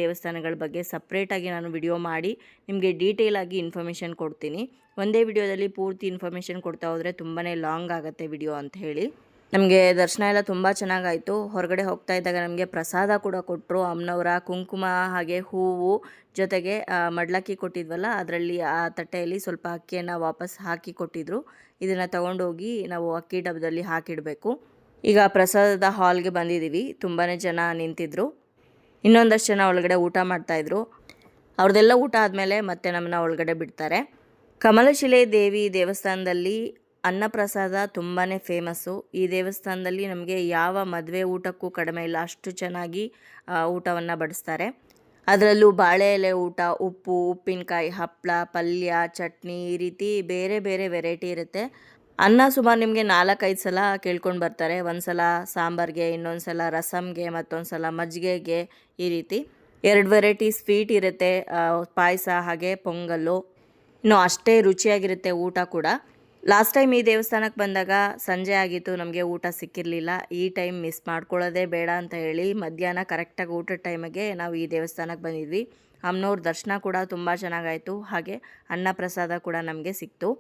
ದೇವಸ್ಥಾನಗಳ ಬಗ್ಗೆ ಸಪ್ರೇಟಾಗಿ ನಾನು ವಿಡಿಯೋ ಮಾಡಿ ನಿಮಗೆ ಡೀಟೇಲ್ ಆಗಿ ಇನ್ಫಾರ್ಮೇಷನ್ ಕೊಡ್ತೀನಿ. ಒಂದೇ ವಿಡಿಯೋದಲ್ಲಿ ಪೂರ್ತಿ ಇನ್ಫಾರ್ಮೇಷನ್ ಕೊಡ್ತಾ ಹೋದರೆ ತುಂಬಾ ಲಾಂಗ್ ಆಗುತ್ತೆ ವಿಡಿಯೋ ಅಂತ ಹೇಳಿ. ನಮಗೆ ದರ್ಶನ ಎಲ್ಲ ತುಂಬ ಚೆನ್ನಾಗಾಯಿತು. ಹೊರಗಡೆ ಹೋಗ್ತಾ ಇದ್ದಾಗ ನಮಗೆ ಪ್ರಸಾದ ಕೂಡ ಕೊಟ್ಟರು. ಅಮ್ಮನವರ ಕುಂಕುಮ ಹಾಗೆ ಹೂವು ಜೊತೆಗೆ ಮಡ್ಲಕ್ಕಿ ಕೊಟ್ಟಿದ್ವಲ್ಲ ಅದರಲ್ಲಿ ಆ ತಟ್ಟೆಯಲ್ಲಿ ಸ್ವಲ್ಪ ಅಕ್ಕಿಯನ್ನು ವಾಪಸ್ ಹಾಕಿ ಕೊಟ್ಟಿದ್ದರು. ಇದನ್ನು ತೊಗೊಂಡೋಗಿ ನಾವು ಅಕ್ಕಿ ಡಬ್ಬದಲ್ಲಿ ಹಾಕಿಡಬೇಕು. ಈಗ ಪ್ರಸಾದದ ಹಾಲ್ಗೆ ಬಂದಿದ್ದೀವಿ. ತುಂಬಾ ಜನ ನಿಂತಿದ್ದರು. ಇನ್ನೊಂದಷ್ಟು ಜನ ಒಳಗಡೆ ಊಟ ಮಾಡ್ತಾಯಿದ್ರು. ಅವ್ರದ್ದೆಲ್ಲ ಊಟ ಆದಮೇಲೆ ಮತ್ತೆ ನಮ್ಮನ್ನ ಒಳಗಡೆ ಬಿಡ್ತಾರೆ. ಕಮಲಶಿಲೆ ದೇವಿ ದೇವಸ್ಥಾನದಲ್ಲಿ ಅನ್ನಪ್ರಸಾದ ತುಂಬಾ ಫೇಮಸ್ಸು. ಈ ದೇವಸ್ಥಾನದಲ್ಲಿ ನಮಗೆ ಯಾವ ಮದುವೆ ಊಟಕ್ಕೂ ಕಡಿಮೆ ಇಲ್ಲ, ಅಷ್ಟು ಚೆನ್ನಾಗಿ ಊಟವನ್ನು ಬಡಿಸ್ತಾರೆ. ಅದರಲ್ಲೂ ಬಾಳೆ ಎಲೆ ಊಟ, ಉಪ್ಪು, ಉಪ್ಪಿನಕಾಯಿ, ಹಪ್ಪಳ, ಪಲ್ಯ, ಚಟ್ನಿ ಈ ರೀತಿ ಬೇರೆ ಬೇರೆ ವೆರೈಟಿ ಇರುತ್ತೆ. ಅನ್ನ ಸುಮಾರು ನಿಮಗೆ 4-5 ಸಲ ಕೇಳ್ಕೊಂಡು ಬರ್ತಾರೆ. ಒಂದು ಸಲ ಸಾಂಬಾರಿಗೆ, ಇನ್ನೊಂದು ಸಲ ರಸಮ್ಗೆ, ಮತ್ತೊಂದು ಸಲ ಮಜ್ಜಿಗೆಗೆ, ಈ ರೀತಿ 2 ವೆರೈಟಿ ಸ್ವೀಟ್ ಇರುತ್ತೆ, ಪಾಯಸ ಹಾಗೆ ಪೊಂಗಲ್ಲು. ಇನ್ನು ಅಷ್ಟೇ ರುಚಿಯಾಗಿರುತ್ತೆ ಊಟ ಕೂಡ. ಲಾಸ್ಟ್ ಟೈಮ್ ಈ ದೇವಸ್ಥಾನಕ್ಕೆ ಬಂದಾಗ ಸಂಜೆ ಆಗಿತ್ತು, ನಮಗೆ ಊಟ ಸಿಕ್ಕಿರಲಿಲ್ಲ. ಈ ಟೈಮ್ ಮಿಸ್ ಮಾಡ್ಕೊಳ್ಳೋದೇ ಬೇಡ ಅಂತ ಹೇಳಿ ಮಧ್ಯಾಹ್ನ ಕರೆಕ್ಟಾಗಿ ಊಟದ ಟೈಮಿಗೆ ನಾವು ಈ ದೇವಸ್ಥಾನಕ್ಕೆ ಬಂದಿದ್ವಿ. ಅಮ್ಮನವ್ರ ದರ್ಶನ ಕೂಡ ತುಂಬ ಚೆನ್ನಾಗಾಯಿತು. ಹಾಗೆ ಅನ್ನ ಪ್ರಸಾದ ಕೂಡ ನಮಗೆ ಸಿಕ್ತು.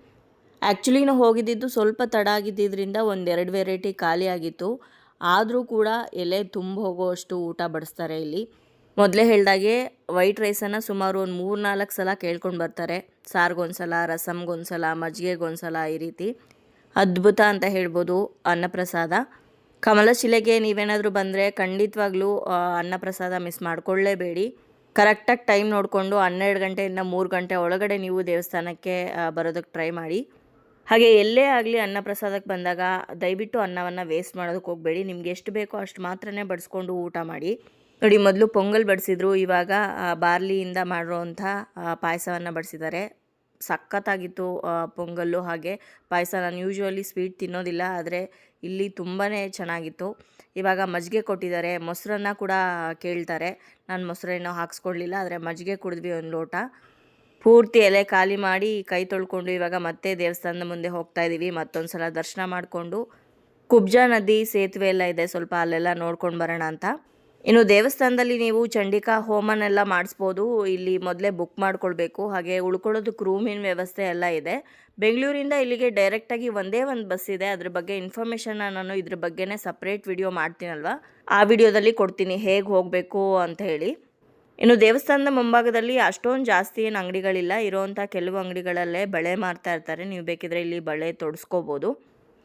ಆ್ಯಕ್ಚುಲಿ ನಾವು ಹೋಗಿದ್ದಿದ್ದು ಸ್ವಲ್ಪ ತಡ ಆಗಿದ್ದರಿಂದ 1-2 ವೆರೈಟಿ ಖಾಲಿ ಆಗಿತ್ತು. ಆದರೂ ಕೂಡ ಎಲೆ ತುಂಬ ಹೋಗೋವಷ್ಟು ಊಟ ಬಡಿಸ್ತಾರೆ ಇಲ್ಲಿ. ಮೊದಲೇ ಹೇಳ್ದಾಗೆ ವೈಟ್ ರೈಸನ್ನು ಸುಮಾರು ಒಂದು 3-4 ಸಲ ಕೇಳ್ಕೊಂಡು ಬರ್ತಾರೆ. ಸಾರಿಗೊಂದ್ಸಲ, ರಸಮ್ಗೊಂದ್ಸಲ, ಮಜ್ಜಿಗೆಗೊಂದ್ಸಲ, ಈ ರೀತಿ ಅದ್ಭುತ ಅಂತ ಹೇಳ್ಬೋದು ಅನ್ನಪ್ರಸಾದ. ಕಮಲಶಿಲೆಗೆ ನೀವೇನಾದರೂ ಬಂದರೆ ಖಂಡಿತವಾಗ್ಲೂ ಅನ್ನಪ್ರಸಾದ ಮಿಸ್ ಮಾಡ್ಕೊಳ್ಳೇಬೇಡಿ. ಕರೆಕ್ಟಾಗಿ ಟೈಮ್ ನೋಡಿಕೊಂಡು 12 ಗಂಟೆಯಿಂದ 3 ಗಂಟೆ ಒಳಗಡೆ ನೀವು ದೇವಸ್ಥಾನಕ್ಕೆ ಬರೋದಕ್ಕೆ ಟ್ರೈ ಮಾಡಿ. ಹಾಗೆ ಎಲ್ಲೇ ಆಗಲಿ ಅನ್ನಪ್ರಸಾದಕ್ಕೆ ಬಂದಾಗ ದಯವಿಟ್ಟು ಅನ್ನವನ್ನು ವೇಸ್ಟ್ ಮಾಡೋದಕ್ಕೆ ಹೋಗಬೇಡಿ. ನಿಮ್ಗೆ ಎಷ್ಟು ಬೇಕೋ ಅಷ್ಟು ಮಾತ್ರನೇ ಬಡಿಸ್ಕೊಂಡು ಊಟ ಮಾಡಿ. ನೋಡಿ, ಮೊದಲು ಪೊಂಗಲ್ ಬಡಿಸಿದ್ರು, ಇವಾಗ ಬಾರ್ಲಿಯಿಂದ ಮಾಡಿರೋವಂಥ ಪಾಯಸವನ್ನು ಬಡಿಸಿದ್ದಾರೆ. ಸಖತ್ತಾಗಿತ್ತು ಪೊಂಗಲ್ಲು ಹಾಗೆ ಪಾಯಸ. ನಾನು ಯೂಶ್ವಲಿ ಸ್ವೀಟ್ ತಿನ್ನೋದಿಲ್ಲ, ಆದರೆ ಇಲ್ಲಿ ತುಂಬಾ ಚೆನ್ನಾಗಿತ್ತು. ಇವಾಗ ಮಜ್ಜಿಗೆ ಕೊಟ್ಟಿದ್ದಾರೆ, ಮೊಸರನ್ನ ಕೂಡ ಕೇಳ್ತಾರೆ. ನಾನು ಮೊಸರೇನೋ ಹಾಕ್ಸ್ಕೊಡ್ಲಿಲ್ಲ, ಆದರೆ ಮಜ್ಜಿಗೆ ಕುಡಿದ್ವಿ 1 ಲೋಟ. ಪೂರ್ತಿ ಎಲೆ ಖಾಲಿ ಮಾಡಿ ಕೈ ತೊಳ್ಕೊಂಡು ಇವಾಗ ಮತ್ತೆ ದೇವಸ್ಥಾನದ ಮುಂದೆ ಹೋಗ್ತಾ ಇದ್ದೀವಿ. ಮತ್ತೊಂದು ಸಲ ದರ್ಶನ ಮಾಡಿಕೊಂಡು ಕುಬ್ಜಾ ನದಿ ಸೇತುವೆ ಎಲ್ಲ ಇದೆ, ಸ್ವಲ್ಪ ಅಲ್ಲೆಲ್ಲ ನೋಡ್ಕೊಂಡು ಬರೋಣ ಅಂತ. ಇನ್ನು ದೇವಸ್ಥಾನದಲ್ಲಿ ನೀವು ಚಂಡಿಕಾ ಹೋಮನೆಲ್ಲ ಮಾಡಿಸ್ಬೋದು. ಇಲ್ಲಿ ಮೊದಲೇ ಬುಕ್ ಮಾಡ್ಕೊಳ್ಬೇಕು. ಹಾಗೆ ಉಳ್ಕೊಳ್ಳೋದಕ್ಕೆ ರೂಮಿನ ವ್ಯವಸ್ಥೆ ಎಲ್ಲ ಇದೆ. ಬೆಂಗಳೂರಿಂದ ಇಲ್ಲಿಗೆ ಡೈರೆಕ್ಟಾಗಿ ಒಂದೇ ಒಂದು ಬಸ್ ಇದೆ. ಅದ್ರ ಬಗ್ಗೆ ಇನ್ಫಾರ್ಮೇಷನ್ನ ನಾನು ಇದ್ರ ಬಗ್ಗೆನೇ ಸಪ್ರೇಟ್ ವಿಡಿಯೋ ಮಾಡ್ತೀನಲ್ವ, ಆ ವಿಡಿಯೋದಲ್ಲಿ ಕೊಡ್ತೀನಿ ಹೇಗೆ ಹೋಗಬೇಕು ಅಂತ ಹೇಳಿ. ಇನ್ನು ದೇವಸ್ಥಾನದ ಮುಂಭಾಗದಲ್ಲಿ ಅಷ್ಟೊಂದು ಜಾಸ್ತಿ ಏನು ಅಂಗಡಿಗಳಿಲ್ಲ. ಇರೋವಂಥ ಕೆಲವು ಅಂಗಡಿಗಳಲ್ಲೇ ಬಳೆ ಮಾರ್ತಾ ಇರ್ತಾರೆ. ನೀವು ಬೇಕಿದ್ರೆ ಇಲ್ಲಿ ಬಳೆ ತೊಡಿಸ್ಕೋಬೋದು.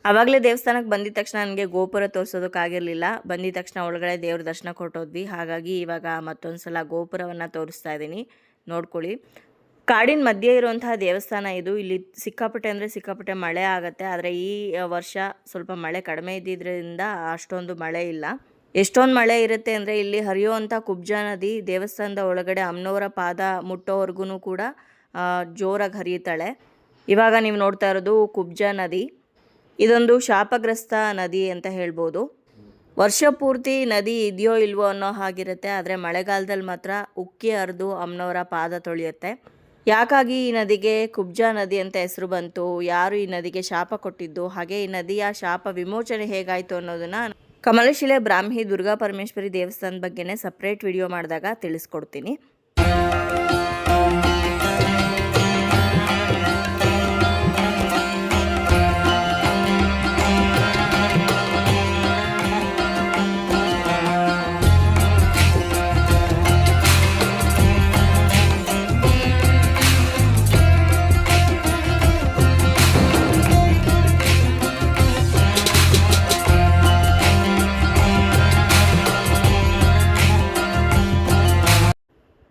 ಆವಾಗಲೇ ದೇವಸ್ಥಾನಕ್ಕೆ ಬಂದಿದ ತಕ್ಷಣ ನನಗೆ ಗೋಪುರ ತೋರಿಸೋದಕ್ಕಾಗಿರಲಿಲ್ಲ. ಬಂದಿದ ತಕ್ಷಣ ಒಳಗಡೆ ದೇವ್ರ ದರ್ಶನ ಕೊಟ್ಟೋದ್ವಿ. ಹಾಗಾಗಿ ಇವಾಗ ಮತ್ತೊಂದು ಸಲ ಗೋಪುರವನ್ನು ತೋರಿಸ್ತಾ ಇದ್ದೀನಿ, ನೋಡ್ಕೊಳ್ಳಿ. ಕಾಡಿನ ಮಧ್ಯೆ ಇರುವಂತಹ ದೇವಸ್ಥಾನ ಇದು. ಇಲ್ಲಿ ಸಿಕ್ಕಾಪಟ್ಟೆ ಅಂದರೆ ಸಿಕ್ಕಾಪಟ್ಟೆ ಮಳೆ ಆಗುತ್ತೆ. ಆದರೆ ಈ ವರ್ಷ ಸ್ವಲ್ಪ ಮಳೆ ಕಡಿಮೆ ಇದ್ದಿದ್ದರಿಂದ ಅಷ್ಟೊಂದು ಮಳೆ ಇಲ್ಲ. ಎಷ್ಟೊಂದು ಮಳೆ ಇರುತ್ತೆ ಅಂದರೆ ಇಲ್ಲಿ ಹರಿಯುವಂಥ ಕುಬ್ಜಾ ನದಿ ದೇವಸ್ಥಾನದ ಒಳಗಡೆ ಅಮ್ಮನವರ ಪಾದ ಮುಟ್ಟೋವರೆಗೂ ಕೂಡ ಜೋರಾಗಿ ಹರಿಯುತ್ತಾಳೆ. ಇವಾಗ ನೀವು ನೋಡ್ತಾ ಇರೋದು ಕುಬ್ಜಾ ನದಿ. ಇದೊಂದು ಶಾಪಗ್ರಸ್ತ ನದಿ ಅಂತ ಹೇಳ್ಬೋದು. ವರ್ಷ ಪೂರ್ತಿ ನದಿ ಇದೆಯೋ ಇಲ್ವೋ ಅನ್ನೋ ಹಾಗಿರುತ್ತೆ, ಆದರೆ ಮಳೆಗಾಲದಲ್ಲಿ ಮಾತ್ರ ಉಕ್ಕಿ ಹರಿದು ಅಮ್ಮನವರ ಪಾದ ತೊಳೆಯುತ್ತೆ. ಯಾಕಾಗಿ ಈ ನದಿಗೆ ಕುಬ್ಜಾ ನದಿ ಅಂತ ಹೆಸರು ಬಂತು, ಯಾರು ಈ ನದಿಗೆ ಶಾಪ ಕೊಟ್ಟಿದ್ದು, ಹಾಗೆ ಈ ನದಿಯ ಶಾಪ ವಿಮೋಚನೆ ಹೇಗಾಯಿತು ಅನ್ನೋದನ್ನು ಕಮಲಶಿಲೆ ಬ್ರಾಹ್ಮಿ ದುರ್ಗಾ ಪರಮೇಶ್ವರಿ ದೇವಸ್ಥಾನದ ಬಗ್ಗೆನೇ ಸಪ್ರೇಟ್ ವಿಡಿಯೋ ಮಾಡಿದಾಗ ತಿಳಿಸ್ಕೊಡ್ತೀನಿ.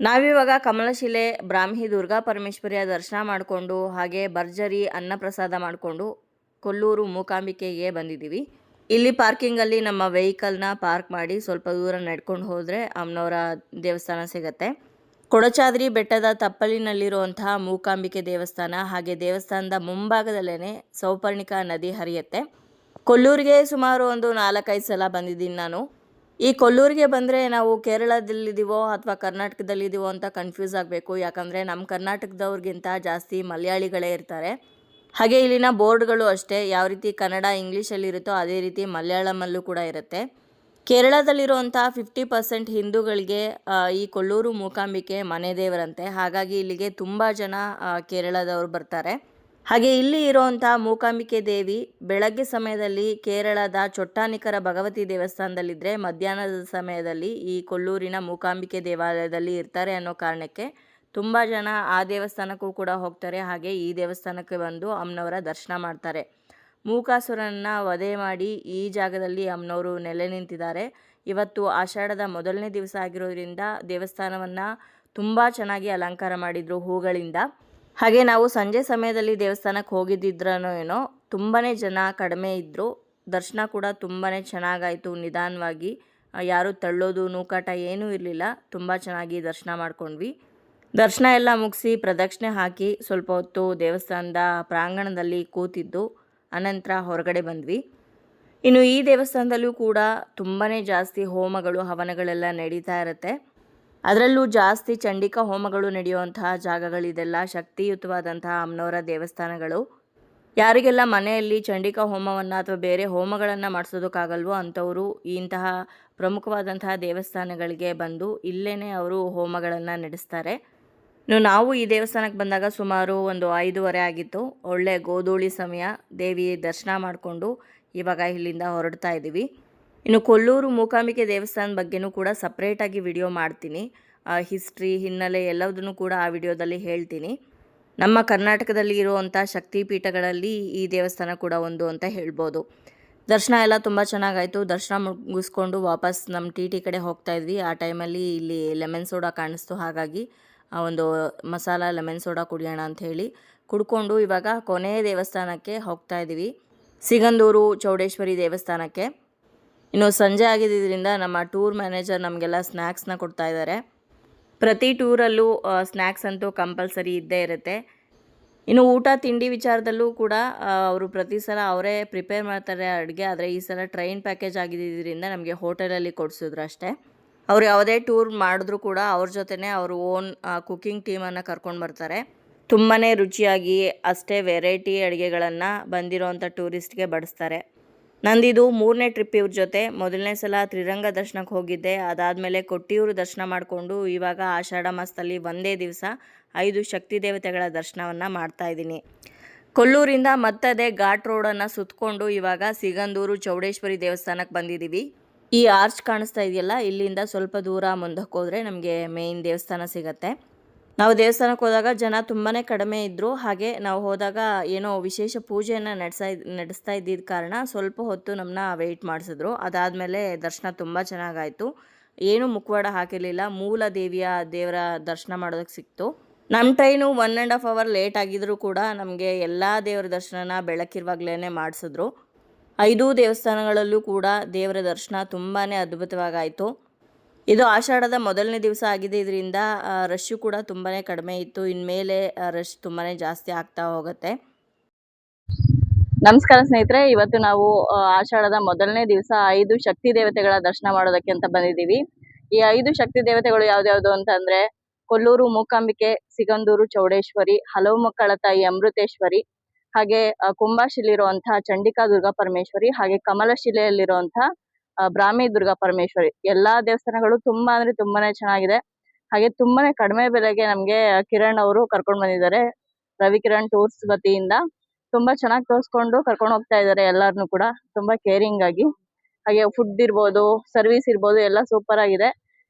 ನಾವಿವಾಗ ಕಮಲಶಿಲೆ ಬ್ರಾಹ್ಮಿ ದುರ್ಗಾ ಪರಮೇಶ್ವರಿಯ ದರ್ಶನ ಮಾಡಿಕೊಂಡು ಹಾಗೆ ಭರ್ಜರಿ ಅನ್ನಪ್ರಸಾದ ಮಾಡಿಕೊಂಡು ಕೊಲ್ಲೂರು ಮೂಕಾಂಬಿಕೆಗೆ ಬಂದಿದ್ದೀವಿ. ಇಲ್ಲಿ ಪಾರ್ಕಿಂಗಲ್ಲಿ ನಮ್ಮ ವೆಹಿಕಲ್ನ ಪಾರ್ಕ್ ಮಾಡಿ ಸ್ವಲ್ಪ ದೂರ ನಡ್ಕೊಂಡು ಹೋದರೆ ಅಮ್ಮನವರ ದೇವಸ್ಥಾನ ಸಿಗುತ್ತೆ. ಕೊಡಚಾದ್ರಿ ಬೆಟ್ಟದ ತಪ್ಪಲಿನಲ್ಲಿರುವಂತಹ ಮೂಕಾಂಬಿಕೆ ದೇವಸ್ಥಾನ, ಹಾಗೆ ದೇವಸ್ಥಾನದ ಮುಂಭಾಗದಲ್ಲೇ ಸೌಪರ್ಣಿಕಾ ನದಿ ಹರಿಯುತ್ತೆ. ಕೊಲ್ಲೂರಿಗೆ ಸುಮಾರು ಒಂದು 4-5 ಸಲ ಬಂದಿದ್ದೀನಿ ನಾನು. ಈ ಕೊಲ್ಲೂರಿಗೆ ಬಂದರೆ ನಾವು ಕೇರಳದಲ್ಲಿದ್ದೀವೋ ಅಥವಾ ಕರ್ನಾಟಕದಲ್ಲಿದ್ದೀವೋ ಅಂತ ಕನ್ಫ್ಯೂಸ್ ಆಗಬೇಕು, ಯಾಕಂದರೆ ನಮ್ಮ ಕರ್ನಾಟಕದವ್ರಿಗಿಂತ ಜಾಸ್ತಿ ಮಲಯಾಳಿಗಳೇ ಇರ್ತಾರೆ. ಹಾಗೆ ಇಲ್ಲಿನ ಬೋರ್ಡ್ಗಳು ಅಷ್ಟೇ, ಯಾವ ರೀತಿ ಕನ್ನಡ ಇಂಗ್ಲೀಷಲ್ಲಿರುತ್ತೋ ಅದೇ ರೀತಿ ಮಲಯಾಳಮಲ್ಲೂ ಕೂಡ ಇರುತ್ತೆ. ಕೇರಳದಲ್ಲಿರುವಂಥ 50% ಹಿಂದೂಗಳಿಗೆ ಈ ಕೊಲ್ಲೂರು ಮೂಕಾಂಬಿಕೆ ಮನೆ ದೇವರಂತೆ. ಹಾಗಾಗಿ ಇಲ್ಲಿಗೆ ತುಂಬ ಜನ ಕೇರಳದವರು ಬರ್ತಾರೆ. ಹಾಗೆ ಇಲ್ಲಿ ಇರುವಂಥ ಮೂಕಾಂಬಿಕೆ ದೇವಿ ಬೆಳಗ್ಗೆ ಸಮಯದಲ್ಲಿ ಕೇರಳದ ಚೊಟ್ಟಾನಿಕರ ಭಗವತಿ ದೇವಸ್ಥಾನದಲ್ಲಿದ್ದರೆ ಮಧ್ಯಾಹ್ನದ ಸಮಯದಲ್ಲಿ ಈ ಕೊಲ್ಲೂರಿನ ಮೂಕಾಂಬಿಕೆ ದೇವಾಲಯದಲ್ಲಿ ಇರ್ತಾರೆ ಅನ್ನೋ ಕಾರಣಕ್ಕೆ ತುಂಬ ಜನ ಆ ದೇವಸ್ಥಾನಕ್ಕೂ ಕೂಡ ಹೋಗ್ತಾರೆ. ಹಾಗೆ ಈ ದೇವಸ್ಥಾನಕ್ಕೆ ಬಂದು ಅಮ್ಮನವರ ದರ್ಶನ ಮಾಡ್ತಾರೆ. ಮೂಕಾಸುರನನ್ನು ವಧೆ ಮಾಡಿ ಈ ಜಾಗದಲ್ಲಿ ಅಮ್ಮನವರು ನೆಲೆ ನಿಂತಿದ್ದಾರೆ. ಇವತ್ತು ಆಷಾಢದ ಮೊದಲನೇ ದಿವಸ ಆಗಿರೋದ್ರಿಂದ ದೇವಸ್ಥಾನವನ್ನು ತುಂಬ ಚೆನ್ನಾಗಿ ಅಲಂಕಾರ ಮಾಡಿದರು ಹೂಗಳಿಂದ. ಹಾಗೆ ನಾವು ಸಂಜೆ ಸಮಯದಲ್ಲಿ ದೇವಸ್ಥಾನಕ್ಕೆ ಹೋಗಿದ್ದಿದ್ರೋ ಏನೋ ತುಂಬಾ ಜನ ಕಡಿಮೆ ಇದ್ದರು. ದರ್ಶನ ಕೂಡ ತುಂಬಾ ಚೆನ್ನಾಗಾಯಿತು. ನಿಧಾನವಾಗಿ, ಯಾರೂ ತಳ್ಳೋದು ನೂಕಾಟ ಏನೂ ಇರಲಿಲ್ಲ. ತುಂಬ ಚೆನ್ನಾಗಿ ದರ್ಶನ ಮಾಡ್ಕೊಂಡ್ವಿ. ದರ್ಶನ ಎಲ್ಲ ಮುಗಿಸಿ ಪ್ರದಕ್ಷಿಣೆ ಹಾಕಿ ಸ್ವಲ್ಪ ಹೊತ್ತು ದೇವಸ್ಥಾನದ ಪ್ರಾಂಗಣದಲ್ಲಿ ಕೂತಿದ್ದು ಅನಂತರ ಹೊರಗಡೆ ಬಂದ್ವಿ. ಇನ್ನು ಈ ದೇವಸ್ಥಾನದಲ್ಲೂ ಕೂಡ ತುಂಬಾ ಜಾಸ್ತಿ ಹೋಮಗಳು ಹವನಗಳೆಲ್ಲ ನಡೀತಾ ಇರುತ್ತೆ. ಅದರಲ್ಲೂ ಜಾಸ್ತಿ ಚಂಡಿಕಾ ಹೋಮಗಳು ನಡೆಯುವಂತಹ ಜಾಗಗಳಿದೆಲ್ಲ ಶಕ್ತಿಯುತವಾದಂತಹ ಅಮ್ಮನವರ ದೇವಸ್ಥಾನಗಳು. ಯಾರಿಗೆಲ್ಲ ಮನೆಯಲ್ಲಿ ಚಂಡಿಕಾ ಹೋಮವನ್ನು ಅಥವಾ ಬೇರೆ ಹೋಮಗಳನ್ನು ಮಾಡಿಸೋದಕ್ಕಾಗಲ್ವೋ ಅಂಥವರು ಇಂತಹ ಪ್ರಮುಖವಾದಂತಹ ದೇವಸ್ಥಾನಗಳಿಗೆ ಬಂದು ಇಲ್ಲೇ ಅವರು ಹೋಮಗಳನ್ನು ನಡೆಸ್ತಾರೆ. ನಾವು ಈ ದೇವಸ್ಥಾನಕ್ಕೆ ಬಂದಾಗ ಸುಮಾರು ಒಂದು 5:30 ಆಗಿತ್ತು. ಒಳ್ಳೆ ಗೋಧೂಳಿ ಸಮಯ. ದೇವಿ ದರ್ಶನ ಮಾಡಿಕೊಂಡು ಇವಾಗ ಇಲ್ಲಿಂದ ಹೊರಡ್ತಾ ಇದ್ದೀವಿ. ಇನ್ನು ಕೊಲ್ಲೂರು ಮೂಕಾಂಬಿಕೆ ದೇವಸ್ಥಾನದ ಬಗ್ಗೆನೂ ಕೂಡ ಸಪ್ರೇಟಾಗಿ ವಿಡಿಯೋ ಮಾಡ್ತೀನಿ. ಹಿಸ್ಟ್ರಿ, ಹಿನ್ನೆಲೆ ಎಲ್ಲದನ್ನು ಕೂಡ ಆ ವಿಡಿಯೋದಲ್ಲಿ ಹೇಳ್ತೀನಿ. ನಮ್ಮ ಕರ್ನಾಟಕದಲ್ಲಿ ಇರುವಂಥ ಶಕ್ತಿಪೀಠಗಳಲ್ಲಿ ಈ ದೇವಸ್ಥಾನ ಕೂಡ ಒಂದು ಅಂತ ಹೇಳ್ಬೋದು. ದರ್ಶನ ಎಲ್ಲ ತುಂಬ ಚೆನ್ನಾಗಾಯಿತು. ದರ್ಶನ ಮುಗಿಸ್ಕೊಂಡು ವಾಪಸ್ ನಮ್ಮ ಟಿ ಕಡೆ ಹೋಗ್ತಾ ಇದ್ವಿ. ಆ ಟೈಮಲ್ಲಿ ಇಲ್ಲಿ ಲೆಮನ್ ಸೋಡಾ ಕಾಣಿಸ್ತು. ಹಾಗಾಗಿ ಒಂದು ಮಸಾಲ ಲೆಮನ್ ಸೋಡಾ ಕುಡಿಯೋಣ ಅಂಥೇಳಿ ಕುಡ್ಕೊಂಡು ಇವಾಗ ಕೊನೆಯ ದೇವಸ್ಥಾನಕ್ಕೆ ಹೋಗ್ತಾ ಇದ್ದೀವಿ, ಸಿಗಂದೂರು ಚೌಡೇಶ್ವರಿ ದೇವಸ್ಥಾನಕ್ಕೆ. ಇನ್ನು ಸಂಜೆ ಆಗಿದ್ದರಿಂದ ನಮ್ಮ ಟೂರ್ ಮ್ಯಾನೇಜರ್ ನಮಗೆಲ್ಲ ಸ್ನ್ಯಾಕ್ಸ್ನ ಕೊಡ್ತಾ ಇದ್ದಾರೆ. ಪ್ರತಿ ಟೂರಲ್ಲೂ ಸ್ನ್ಯಾಕ್ಸ್ ಅಂತೂ ಕಂಪಲ್ಸರಿ ಇದ್ದೇ ಇರುತ್ತೆ. ಇನ್ನು ಊಟ ತಿಂಡಿ ವಿಚಾರದಲ್ಲೂ ಕೂಡ ಅವರು ಪ್ರತಿ ಸಲ ಅವರೇ ಪ್ರಿಪೇರ್ ಮಾಡ್ತಾರೆ ಅಡುಗೆ. ಆದರೆ ಈ ಸಲ ಟ್ರೈನ್ ಪ್ಯಾಕೇಜ್ ಆಗಿದ್ದರಿಂದ ನಮಗೆ ಹೋಟೆಲಲ್ಲಿ ಕೊಡಿಸಿದ್ರು ಅಷ್ಟೇ. ಅವ್ರು ಯಾವುದೇ ಟೂರ್ ಮಾಡಿದ್ರೂ ಕೂಡ ಅವ್ರ ಜೊತೆನೇ ಅವರು ಓನ್ ಕುಕ್ಕಿಂಗ್ ಟೀಮನ್ನು ಕರ್ಕೊಂಡು ಬರ್ತಾರೆ. ತುಂಬಾ ರುಚಿಯಾಗಿ ಅಷ್ಟೇ ವೆರೈಟಿ ಅಡುಗೆಗಳನ್ನು ಬಂದಿರೋವಂಥ ಟೂರಿಸ್ಟ್ಗೆ ಬಡಿಸ್ತಾರೆ. ನಂದಿದು 3ನೇ ಟ್ರಿಪ್ ಇವ್ರ ಜೊತೆ. ಮೊದಲನೇ ಸಲ ತ್ರಿರಂಗ ದರ್ಶನಕ್ಕೆ ಹೋಗಿದ್ದೆ. ಅದಾದಮೇಲೆ ಕೊಟ್ಟಿಯೂರು ದರ್ಶನ ಮಾಡಿಕೊಂಡು ಇವಾಗ ಆಷಾಢ ಮಾಸದಲ್ಲಿ ಒಂದೇ ದಿವಸ 5 ಶಕ್ತಿ ದೇವತೆಗಳ ದರ್ಶನವನ್ನು ಮಾಡ್ತಾಯಿದ್ದೀನಿ. ಕೊಲ್ಲೂರಿಂದ ಮತ್ತದೇ ಘಾಟ್ ರೋಡನ್ನು ಸುತ್ತಕೊಂಡು ಇವಾಗ ಸಿಗಂದೂರು ಚೌಡೇಶ್ವರಿ ದೇವಸ್ಥಾನಕ್ಕೆ ಬಂದಿದ್ದೀವಿ. ಈ ಆರ್ಚ್ ಕಾಣಿಸ್ತಾ ಇದೆಯಲ್ಲ, ಇಲ್ಲಿಂದ ಸ್ವಲ್ಪ ದೂರ ಮುಂದಕ್ಕೆ ಹೋದರೆ ನಮಗೆ ಮೇಯ್ನ್ ದೇವಸ್ಥಾನ ಸಿಗುತ್ತೆ. ನಾವು ದೇವಸ್ಥಾನಕ್ಕೆ ಹೋದಾಗ ಜನ ತುಂಬಾ ಕಡಿಮೆ ಇದ್ದರು. ಹಾಗೆ ನಾವು ಹೋದಾಗ ಏನೋ ವಿಶೇಷ ಪೂಜೆಯನ್ನು ನಡೆಸ್ತಾ ಇದ್ದಿದ್ದ ಕಾರಣ ಸ್ವಲ್ಪ ಹೊತ್ತು ನಮ್ಮನ್ನ ವೆಯ್ಟ್ ಮಾಡಿಸಿದ್ರು. ಅದಾದಮೇಲೆ ದರ್ಶನ ತುಂಬ ಚೆನ್ನಾಗಾಯಿತು. ಏನೂ ಮುಖವಾಡ ಹಾಕಿರಲಿಲ್ಲ. ಮೂಲ ದೇವರ ದರ್ಶನ ಮಾಡೋದಕ್ಕೆ ಸಿಕ್ತು. ನಮ್ಮ ಟ್ರೈನು 1.5 ಅವರ್ ಲೇಟ್ ಆಗಿದ್ರೂ ಕೂಡ ನಮಗೆ ಎಲ್ಲ ದೇವರ ದರ್ಶನನ ಬೆಳಕಿರುವಾಗಲೇ ಮಾಡಿಸಿದ್ರು. 5 ದೇವಸ್ಥಾನಗಳಲ್ಲೂ ಕೂಡ ದೇವರ ದರ್ಶನ ತುಂಬಾ ಅದ್ಭುತವಾಗಾಯಿತು. ಇದು ಆಷಾಢದ ಮೊದಲನೇ ದಿವಸ ಆಗಿದೆ, ಇದರಿಂದ ರಶ್ಶು ಕೂಡ ತುಂಬಾ ಕಡಿಮೆ ಇತ್ತು. ಇನ್ಮೇಲೆ ರಶ್ ತುಂಬಾ ಜಾಸ್ತಿ ಆಗ್ತಾ ಹೋಗುತ್ತೆ. ನಮಸ್ಕಾರ ಸ್ನೇಹಿತರೆ, ಇವತ್ತು ನಾವು ಆಷಾಢದ ಮೊದಲನೇ ದಿವಸ 5 ಶಕ್ತಿ ದೇವತೆಗಳ ದರ್ಶನ ಮಾಡೋದಕ್ಕೆ ಅಂತ ಬಂದಿದ್ದೀವಿ. ಈ 5 ಶಕ್ತಿ ದೇವತೆಗಳು ಯಾವ್ದ್ಯಾವ್ದು ಅಂತಂದ್ರೆ ಕೊಲ್ಲೂರು ಮೂಕಾಂಬಿಕೆ, ಸಿಗಂದೂರು ಚೌಡೇಶ್ವರಿ, ಹಲವು ಮಕ್ಕಳ ತಾಯಿ ಅಮೃತೇಶ್ವರಿ, ಹಾಗೆ ಕುಂಭಶಿಲಿರುವಂತಹ ಚಂಡಿಕಾ ದುರ್ಗಾ ಪರಮೇಶ್ವರಿ, ಹಾಗೆ ಕಮಲಶಿಲೆಯಲ್ಲಿರುವಂತಹ ಬ್ರಾಹ್ಮಿ ದುರ್ಗಾ ಪರಮೇಶ್ವರಿ. ಎಲ್ಲಾ ದೇವಸ್ಥಾನಗಳು ತುಂಬಾ ಅಂದ್ರೆ ತುಂಬಾನೇ ಚೆನ್ನಾಗಿದೆ. ಹಾಗೆ ತುಂಬಾನೇ ಕಡಿಮೆ ಬೆಲೆಗೆ ನಮ್ಗೆ ಕಿರಣ್ ಅವರು ಕರ್ಕೊಂಡ್ ಬಂದಿದ್ದಾರೆ, ರವಿಕಿರಣ್ ಟೂರ್ಸ್ ವತಿಯಿಂದ. ತುಂಬಾ ಚೆನ್ನಾಗಿ ತೋರಿಸ್ಕೊಂಡು ಕರ್ಕೊಂಡು ಹೋಗ್ತಾ ಇದ್ದಾರೆ ಎಲ್ಲಾರ್ನು ಕೂಡ, ತುಂಬಾ ಕೇರಿಂಗ್ ಆಗಿ. ಹಾಗೆ ಫುಡ್ ಇರ್ಬೋದು, ಸರ್ವಿಸ್ ಇರ್ಬೋದು, ಎಲ್ಲ ಸೂಪರ್ ಆಗಿದೆ.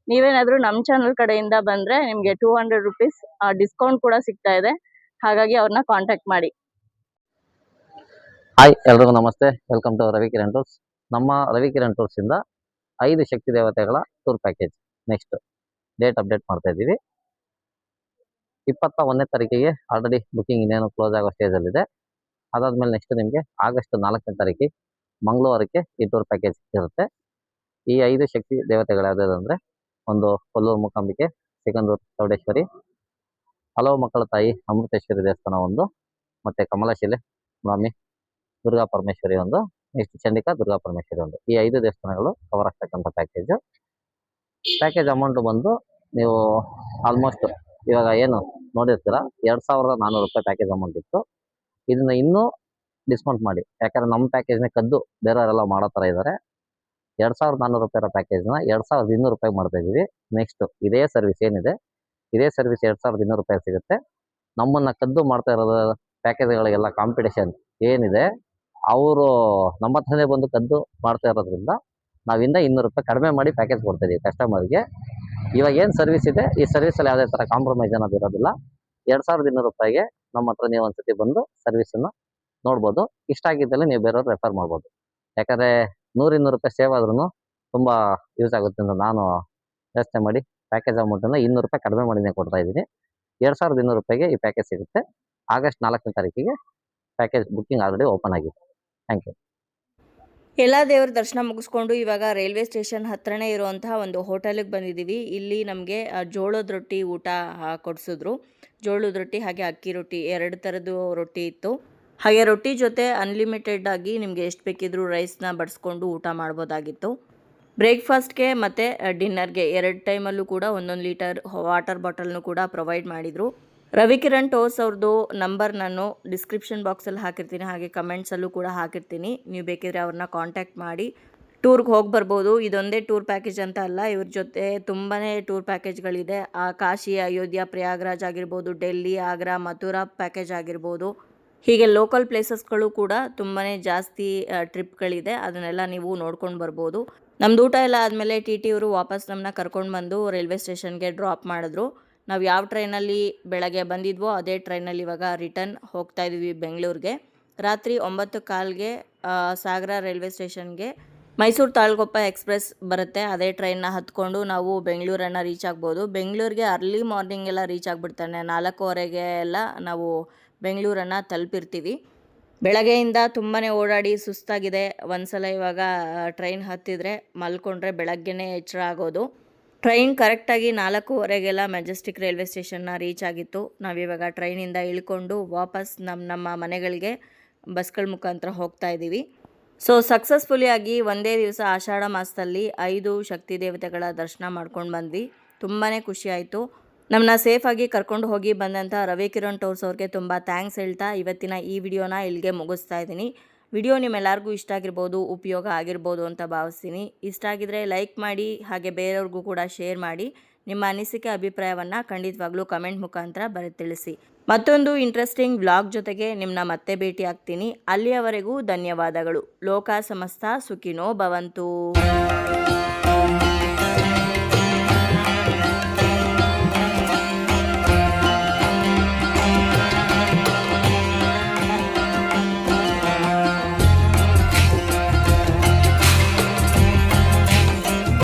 ನೀವೇನಾದ್ರೂ ನಮ್ಮ ಚಾನಲ್ ಕಡೆಯಿಂದ ಬಂದ್ರೆ ನಿಮ್ಗೆ 200 ರುಪೀಸ್ ಡಿಸ್ಕೌಂಟ್ ಕೂಡ ಸಿಗ್ತಾ ಇದೆ. ಹಾಗಾಗಿ ಅವ್ರನ್ನ ಕಾಂಟ್ಯಾಕ್ಟ್ ಮಾಡಿ. ಹಾಯ್, ಎಲ್ರಿಗೂ ನಮಸ್ತೆ. Welcome to Ravikiran tours. ನಮ್ಮ ರವಿಕಿರಣ್ ಟೂರ್ಸ್ ಇಂದ 5 ಶಕ್ತಿ ದೇವತೆಗಳ tour package next date update ಮಾಡ್ತಾ ಇದ್ದೀವಿ. 21ನೇ ತಾರೀಕಿಗೆ ಆಲ್ರೆಡಿ ಬುಕಿಂಗ್ ಇನ್ನೇನು ಕ್ಲೋಸ್ ಆಗೋ ಸ್ಟೇಜಲ್ಲಿದೆ. ಅದಾದ್ಮೇಲೆ ನೆಕ್ಸ್ಟ್ ನಿಮಗೆ ಆಗಸ್ಟ್ 4ನೇ ತಾರೀಕಿಗೆ ಮಂಗಳವಾರಕ್ಕೆ ಈ ಟೂರ್ ಪ್ಯಾಕೇಜ್ ಇರುತ್ತೆ. ಈ 5 ಶಕ್ತಿ ದೇವತೆಗಳು ಯಾವ್ದು ಅಂದ್ರೆ, ಒಂದು ಕೊಲ್ಲೂರು ಮೂಕಾಂಬಿಕೆ, ಸಿಗಂದೂರು ಚೌಡೇಶ್ವರಿ, ಹಲವು ಮಕ್ಕಳ ತಾಯಿ ಅಮೃತೇಶ್ವರಿ ದೇವಸ್ಥಾನ ಒಂದು, ಮತ್ತೆ ಕಮಲಶಿಲೆ ಬ್ರಾಹ್ಮಿ ದುರ್ಗಾ ಪರಮೇಶ್ವರಿ ಒಂದು, ನೆಕ್ಸ್ಟ್ ಚಂಡಿಕಾ ದುರ್ಗಾ ಪರಮೇಶ್ವರಿ ಒಂದು. ಈ 5 ದೇವಸ್ಥಾನಗಳು ಕವರ್ ಆಗ್ತಕ್ಕಂಥ ಪ್ಯಾಕೇಜ್ ಅಮೌಂಟ್ ಬಂದು ನೀವು ಆಲ್ಮೋಸ್ಟ್ ಇವಾಗ ಏನು ನೋಡಿರ್ತೀರಾ 2400 ರೂಪಾಯಿ ಪ್ಯಾಕೇಜ್ ಅಮೌಂಟ್ ಇತ್ತು. ಇದನ್ನ ಇನ್ನೂ ಡಿಸ್ಕೌಂಟ್ ಮಾಡಿ, ಯಾಕಂದ್ರೆ ನಮ್ಮ ಪ್ಯಾಕೇಜ್ನ ಕದ್ದು ಬೇರೆಯವರೆಲ್ಲ ಮಾಡೋ ಥರ ಇದ್ದಾರೆ. 2400 ರೂಪಾಯಿ ಪ್ಯಾಕೇಜ್ನ 2200 ರೂಪಾಯಿ ಮಾಡ್ತಾ ಇದ್ದೀವಿ. ನೆಕ್ಸ್ಟ್ ಇದೇ ಸರ್ವಿಸ್ ಏನಿದೆ, ಇದೇ ಸರ್ವಿಸ್ 2200 ರೂಪಾಯಿ ಸಿಗುತ್ತೆ. ನಮ್ಮನ್ನ ಕದ್ದು ಮಾಡ್ತಾ ಇರೋದು ಪ್ಯಾಕೇಜ್ಗಳಿಗೆಲ್ಲ ಕಾಂಪಿಟೇಷನ್ ಏನಿದೆ, ಅವರು ನಮ್ಮ ಹತ್ರನೇ ಬಂದು ಕದ್ದು ಮಾಡ್ತಾ ಇರೋದ್ರಿಂದ ನಾವಿಂದ 200 ರೂಪಾಯಿ ಕಡಿಮೆ ಮಾಡಿ ಪ್ಯಾಕೇಜ್ ಕೊಡ್ತಾ ಇದೀವಿ ಕಸ್ಟಮರ್ಗೆ. ಇವಾಗ ಏನು ಸರ್ವಿಸ್ ಇದೆ, ಈ ಸರ್ವಿಸಲ್ಲಿ ಯಾವುದೇ ಥರ ಕಾಂಪ್ರಮೈಸ್ ಅನ್ನೋದು ಇರೋದಿಲ್ಲ. 2200 ರೂಪಾಯಿಗೆ ನಮ್ಮ ಹತ್ರ ನೀವು ಒಂದ್ಸತಿ ಬಂದು ಸರ್ವಿಸನ್ನು ನೋಡ್ಬೋದು. ಇಷ್ಟ ಆಗಿದ್ದಲ್ಲಿ ನೀವು ಬೇರೆಯವ್ರು ರೆಫರ್ ಮಾಡ್ಬೋದು. ಯಾಕಂದರೆ 100-200 ರೂಪಾಯಿ ಸೇವ್ ಆದ್ರೂ ತುಂಬ ಯೂಸ್ ಆಗುತ್ತೆ ಅಂತ ನಾನು ಯೋಚನೆ ಮಾಡಿ ಪ್ಯಾಕೇಜ್ ಅಮೌಂಟನ್ನು 200 ರೂಪಾಯಿ ಕಡಿಮೆ ಮಾಡಿನೇ ಕೊಡ್ತಾ ಇದ್ದೀನಿ. 2200 ರೂಪಾಯಿಗೆ ಈ ಪ್ಯಾಕೇಜ್ ಸಿಗುತ್ತೆ. ಆಗಸ್ಟ್ 4ನೇ ತಾರೀಕಿಗೆ ಪ್ಯಾಕೇಜ್ ಬುಕ್ಕಿಂಗ್ ಆಲ್ರೆಡಿ ಓಪನ್ ಆಗಿದೆ. Thank you. ಎಲ್ಲ ದೇವರ ದರ್ಶನ ಮುಗಿಸ್ಕೊಂಡು ಇವಾಗ ರೈಲ್ವೆ ಸ್ಟೇಷನ್ ಹತ್ರನೇ ಇರುವಂತಹ ಒಂದು ಹೋಟೆಲಿಗೆ ಬಂದಿದ್ದೀವಿ. ಇಲ್ಲಿ ನಮಗೆ ಜೋಳದ ರೊಟ್ಟಿ ಊಟ ಕೊಡಿಸಿದ್ರು. ಜೋಳದ ರೊಟ್ಟಿ ಹಾಗೆ ಅಕ್ಕಿ ರೊಟ್ಟಿ 2 ಥರದ್ದು ರೊಟ್ಟಿ ಇತ್ತು. ಹಾಗೆ ರೊಟ್ಟಿ ಜೊತೆ ಅನ್ಲಿಮಿಟೆಡ್ ಆಗಿ ನಿಮಗೆ ಎಷ್ಟು ಬೇಕಿದ್ರೂ ರೈಸ್ನ ಬಡಿಸ್ಕೊಂಡು ಊಟ ಮಾಡ್ಬೋದಾಗಿತ್ತು. ಬ್ರೇಕ್ಫಾಸ್ಟ್ಗೆ ಮತ್ತು ಡಿನ್ನರ್ಗೆ 2 ಟೈಮಲ್ಲೂ ಕೂಡ 1 ಲೀಟರ್ ವಾಟರ್ ಬಾಟಲ್ನು ಕೂಡ ಪ್ರೊವೈಡ್ ಮಾಡಿದರು. ರವಿಕಿರಣ್ ಟೂರ್ಸ್ ಅವ್ರದ್ದು ನಂಬರ್ ನಾನು ಡಿಸ್ಕ್ರಿಪ್ಷನ್ ಬಾಕ್ಸಲ್ಲಿ ಹಾಕಿರ್ತೀನಿ, ಹಾಗೆ ಕಮೆಂಟ್ಸಲ್ಲೂ ಕೂಡ ಹಾಕಿರ್ತೀನಿ. ನೀವು ಬೇಕಿದ್ರೆ ಅವ್ರನ್ನ ಕಾಂಟ್ಯಾಕ್ಟ್ ಮಾಡಿ ಟೂರ್ಗೆ ಹೋಗಿ ಬರ್ಬೋದು. ಇದೊಂದೇ ಟೂರ್ ಪ್ಯಾಕೇಜ್ ಅಂತ ಅಲ್ಲ, ಇವ್ರ ಜೊತೆ ತುಂಬಾ ಟೂರ್ ಪ್ಯಾಕೇಜ್ಗಳಿದೆ. ಕಾಶಿ, ಅಯೋಧ್ಯ, ಪ್ರಯಾಗ್ರಾಜ್ ಆಗಿರ್ಬೋದು, ಡೆಲ್ಲಿ, ಆಗ್ರಾ, ಮಥುರಾ ಪ್ಯಾಕೇಜ್ ಆಗಿರ್ಬೋದು. ಹೀಗೆ ಲೋಕಲ್ ಪ್ಲೇಸಸ್ಗಳು ಕೂಡ ತುಂಬಾ ಜಾಸ್ತಿ ಟ್ರಿಪ್ಗಳಿದೆ. ಅದನ್ನೆಲ್ಲ ನೀವು ನೋಡ್ಕೊಂಡು ಬರ್ಬೋದು. ನಮ್ಮದು ಊಟ ಎಲ್ಲ ಆದಮೇಲೆ ಟಿ ಟಿ ಅವರು ವಾಪಸ್ ನಮ್ಮನ್ನ ಕರ್ಕೊಂಡು ಬಂದು ರೈಲ್ವೆ ಸ್ಟೇಷನ್ಗೆ ಡ್ರಾಪ್ ಮಾಡಿದ್ರು. ನಾವು ಯಾವ ಟ್ರೈನಲ್ಲಿ ಬೆಳಗ್ಗೆ ಬಂದಿದ್ವೋ ಅದೇ ಟ್ರೈನಲ್ಲಿ ಇವಾಗ ರಿಟರ್ನ್ ಹೋಗ್ತಾ ಇದ್ದೀವಿ ಬೆಂಗಳೂರಿಗೆ. ರಾತ್ರಿ 9:15ಗೆ ಸಾಗರ ರೈಲ್ವೆ ಸ್ಟೇಷನ್ಗೆ ಮೈಸೂರು ತಾಳಗೊಪ್ಪ ಎಕ್ಸ್ಪ್ರೆಸ್ ಬರುತ್ತೆ. ಅದೇ ಟ್ರೈನ್ನ ಹತ್ಕೊಂಡು ನಾವು ಬೆಂಗಳೂರನ್ನು ರೀಚ್ ಆಗ್ಬೋದು. ಬೆಂಗಳೂರಿಗೆ ಅರ್ಲಿ ಮಾರ್ನಿಂಗ್ ಎಲ್ಲ ರೀಚ್ ಆಗಿಬಿಡ್ತಾನೆ, 4:15ಗೆ ಎಲ್ಲ ನಾವು ಬೆಂಗಳೂರನ್ನು ತಲುಪಿರ್ತೀವಿ. ಬೆಳಗ್ಗೆಯಿಂದ ತುಂಬಾ ಓಡಾಡಿ ಸುಸ್ತಾಗಿದೆ. ಒಂದ್ಸಲ ಇವಾಗ ಟ್ರೈನ್ ಹತ್ತಿದ್ರೆ ಮಲ್ಕೊಂಡ್ರೆ ಬೆಳಗ್ಗೆನೇ ಎಚ್ಚರ ಆಗೋದು. ಟ್ರೈನ್ ಕರೆಕ್ಟಾಗಿ 4:15ಗೆಲ್ಲ ಮೆಜೆಸ್ಟಿಕ್ ರೈಲ್ವೆ ಸ್ಟೇಷನ್ನ ರೀಚ್ ಆಗಿತ್ತು. ನಾವಿವಾಗ ಟ್ರೈನಿಂದ ಇಳ್ಕೊಂಡು ವಾಪಸ್ ನಮ್ಮ ಮನೆಗಳಿಗೆ ಬಸ್ಗಳ ಮುಖಾಂತರ ಹೋಗ್ತಾ ಇದ್ದೀವಿ. ಸೊ ಸಕ್ಸಸ್ಫುಲಿ ಆಗಿ ಒಂದೇ ದಿವಸ ಆಷಾಢ ಮಾಸದಲ್ಲಿ 5 ಶಕ್ತಿ ದೇವತೆಗಳ ದರ್ಶನ ಮಾಡ್ಕೊಂಡು ಬಂದ್ವಿ. ತುಂಬಾ ಖುಷಿ ಆಯಿತು. ನಮ್ಮನ್ನ ಸೇಫಾಗಿ ಕರ್ಕೊಂಡು ಹೋಗಿ ಬಂದಂಥ ರವಿಕಿರಣ್ ಟೂರ್ಸ್ ಅವ್ರಿಗೆ ತುಂಬ ಥ್ಯಾಂಕ್ಸ್ ಹೇಳ್ತಾ ಇವತ್ತಿನ ಈ ವಿಡಿಯೋನ ಇಲ್ಲಿಗೆ ಮುಗಿಸ್ತಾ ಇದ್ದೀನಿ. ವಿಡಿಯೋ ನಿಮ್ಮೆಲ್ಲರಿಗೂ ಇಷ್ಟ ಆಗಿರ್ಬೋದು, ಉಪಯೋಗ ಆಗಿರ್ಬೋದು ಅಂತ ಭಾವಿಸ್ತೀನಿ. ಇಷ್ಟ ಆಗಿದ್ರೆ ಲೈಕ್ ಮಾಡಿ, ಹಾಗೆ ಬೇರೆಯವ್ರಿಗೂ ಕೂಡ ಶೇರ್ ಮಾಡಿ. ನಿಮ್ಮ ಅನಿಸಿಕೆ ಅಭಿಪ್ರಾಯವನ್ನು ಖಂಡಿತವಾಗ್ಲೂ ಕಮೆಂಟ್ ಮುಖಾಂತರ ಬರೆದು ತಿಳಿಸಿ. ಮತ್ತೊಂದು ಇಂಟ್ರೆಸ್ಟಿಂಗ್ ವ್ಲಾಗ್ ಜೊತೆಗೆ ನಿಮ್ಮನ್ನ ಮತ್ತೆ ಭೇಟಿ ಆಗ್ತೀನಿ. ಅಲ್ಲಿಯವರೆಗೂ ಧನ್ಯವಾದಗಳು. ಲೋಕ ಸಮಸ್ತ ಸುಖಿನೋ ಭವಂತು.